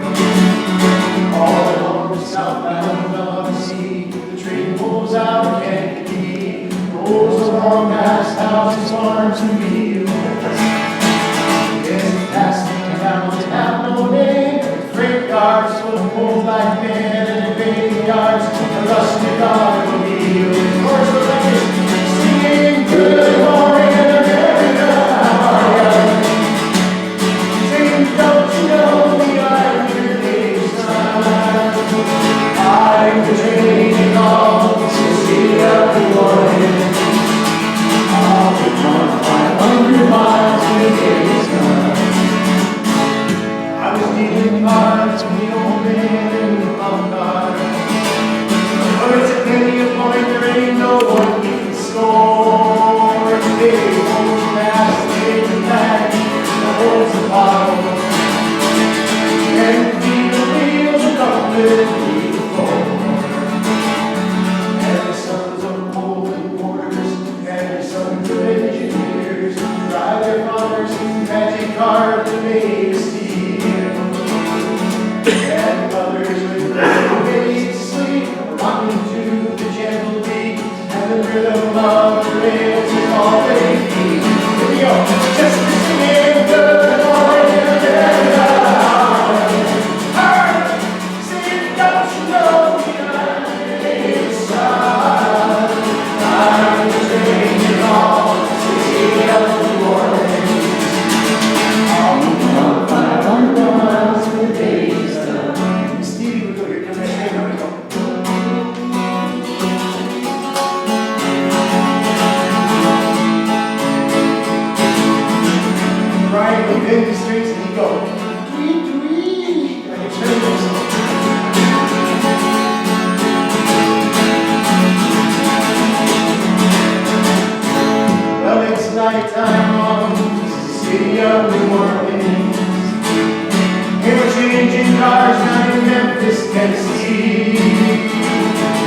All along the southbound of the sea, the train pulls out of Kankakee, rolls along past houses, farms, and fields. Yes, past the towns that have no name, freight cars full of old black men, and graveyards, the rusted automobiles. Of course, we're like singing good morning America, how are ya? Singing, don't you know we are here this time? I'm the train called the city of New Orleans. I'll be gone 500 miles when the day is done. I was dealing cards from the old man in the long car. But it's a penny a point, there ain't no one keeping score. They won't pass, they can back, the holds a bottle. And the wheels are gauntlet before. And the sons of golden porters, and the sons of engineers, drive their fathers' magic car to make steel.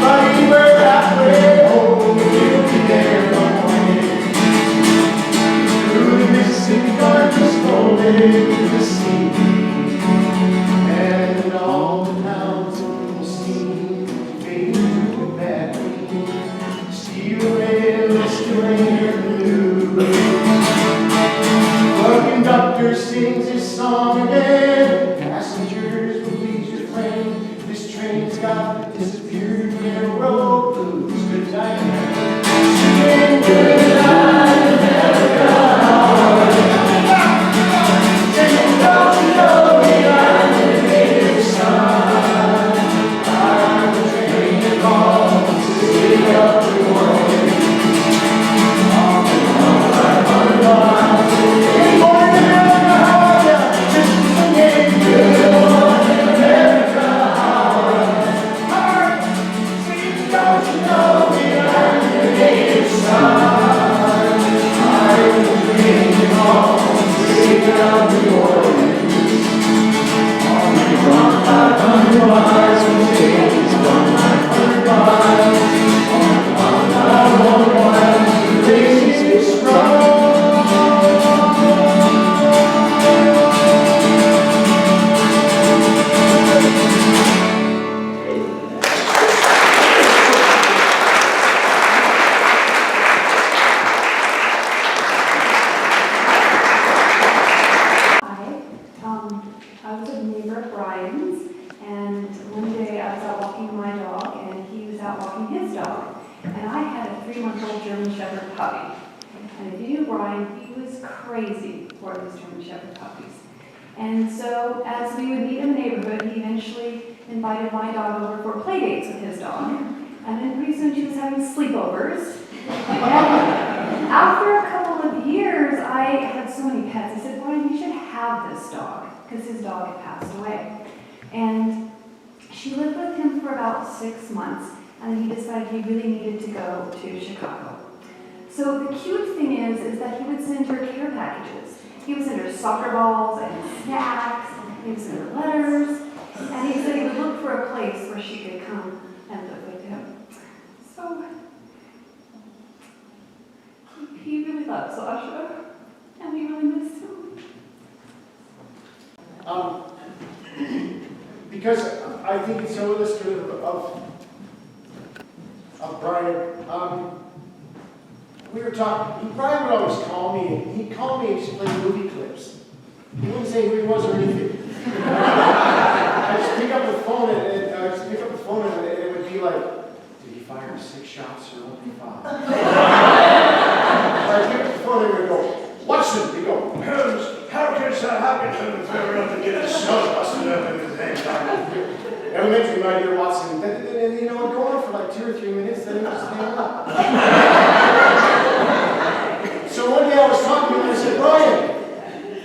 But anywhere halfway home, we'll be there in the morning. Through the Mississippi gardens, rolling the sea. And all the towns seem to fade into bad dreams. See you later, Mr. Ranger Blue. The conductor sings his song again. Passengers will please refrain. This train's got disappeared railroad blues. Good night. Singing good night, America. Singing, don't you know we are the native son? I'm the train that calls the city of New Orleans. On the 500 miles, in morning America, how are ya? Just singing good morning America, how are ya? Alright, singing, don't you know we are the native son? I'm the train that calls the city of New Orleans. On the 500 miles, we take this 500 miles. On the 500 miles, the race is strong. I was a neighbor of Brian's, and one day I was out walking my dog, and he was out walking his dog. And I had a 3-month-old German Shepherd puppy. And if you knew Brian, he was crazy for these German Shepherd puppies. And so as we would meet in the neighborhood, he eventually invited my dog over for play dates with his dog. And then pretty soon she was having sleepovers. And after a couple of years, I had so many pets. I said, Brian, you should have this dog, because his dog had passed away. And she lived with him for about 6 months, and then he decided he really needed to go to Chicago. So the cute thing is that he would send her care packages. He would send her soccer balls and snacks, he would send her letters, and he said he would look for a place where she could come and live with him. So he really loved Sasha, and we really missed him. Because I think it's so illustrative of Brian. We were talking, Brian would always call me, he'd call me and just play movie clips. He wouldn't say who he was or anything. I just pick up the phone and it would be like, did he fire 6 shots or only 5? I pick up the phone and we go, Watson, we go, how can that happen when we throw up and get his son busted up in his head? Elementary, my dear Watson, and you know, I'd go on for like 2 or 3 minutes, then it would just hang up. So one day I was talking to him and I said, Brian,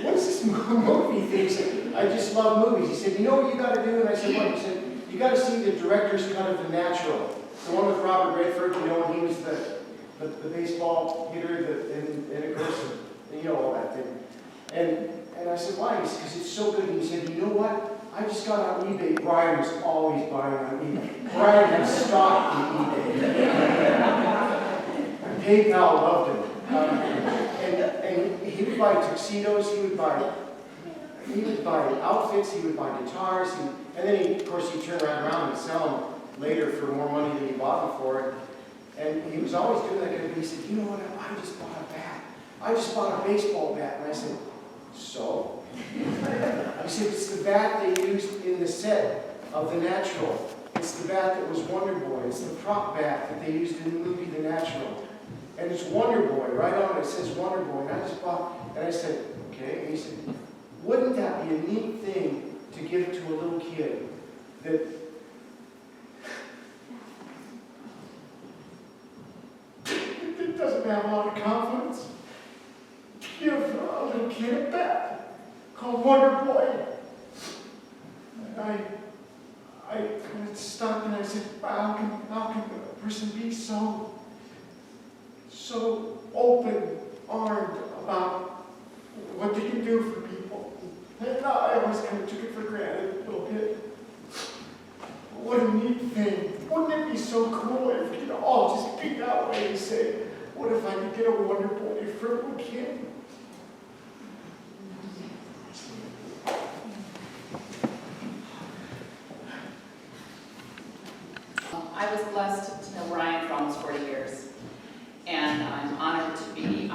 what is this movie thing? He said, I just love movies. He said, you know what you got to do? And I said, what? He said, you got to see the director's cut of The Natural. The one with Robert Redford, you know, when he was the baseball hitter, and of course, you know all that thing. And I said, why? He said, because it's so good. And he said, you know what? I just got on eBay. Brian was always buying on eBay. Brian had stock in eBay. PayPal loved him. And he would buy tuxedos, he would buy outfits, he would buy guitars, and then of course he'd turn around and sell them later for more money than he bought them for. And he was always doing that kind of thing. He said, you know what, I just bought a bat. I just bought a baseball bat. And I said, so? He said, it's the bat they used in the set of The Natural. It's the bat that was Wonder Boy. It's the prop bat that they used in the movie The Natural. And it's Wonder Boy, right on it says Wonder Boy. And I just bought, and I said, okay. And he said, wouldn't that be a neat thing to give to a little kid that doesn't have a lot of confidence? Give a little kid a bat called Wonder Boy. And I stopped and I said, how can a person be so open-armed about what they can do for people? And I always kind of took it for granted a little bit. what a neat thing. Wouldn't it be so cool if we could all just be that way and say, what if I could get a wonder boy from a kid? I was blessed to know Brian for almost 40 years, and I'm honored to be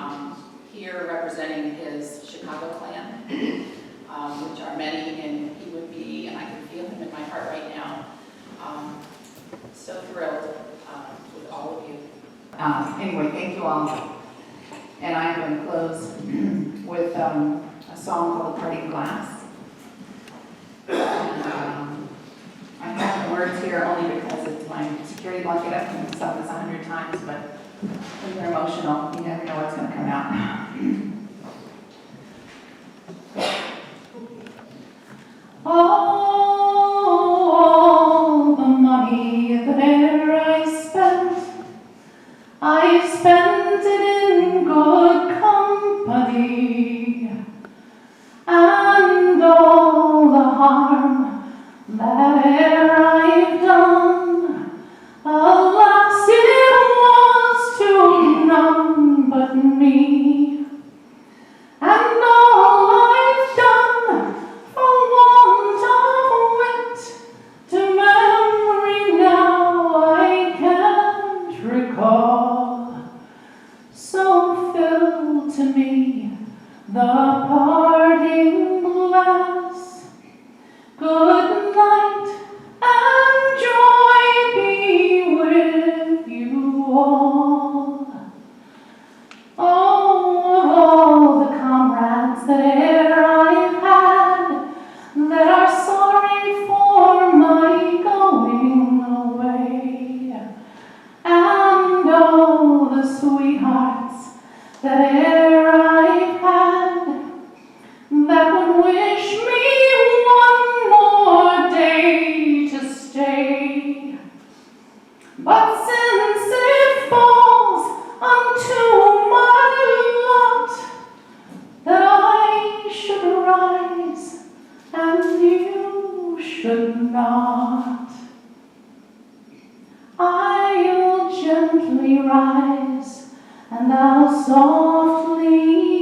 here representing his Chicago clan, which are many, and he would be, and I can feel him in my heart right now, so thrilled with all of you. Anyway, thank you all. And I'm going to close with a song called Parting Glass. And, I have the words here only because it's my security blanket. I've sung this 100 times, but when you're emotional, you never know what's going to come out. All the money that ever I spent it in good company, and all the harm that e'er I've done, alas, it was to none but me. And all I've done for want of wit, to memory now I can't recall. So fill to me the parting glass. Good night and joy be with you all. Oh, of all the comrades that e'er I've had, that are sorry for my going away, and all the sweethearts that e'er I've had, that would wish me one more day to stay. But since it falls unto my lot that I should rise and you should not, I'll gently rise and I'll softly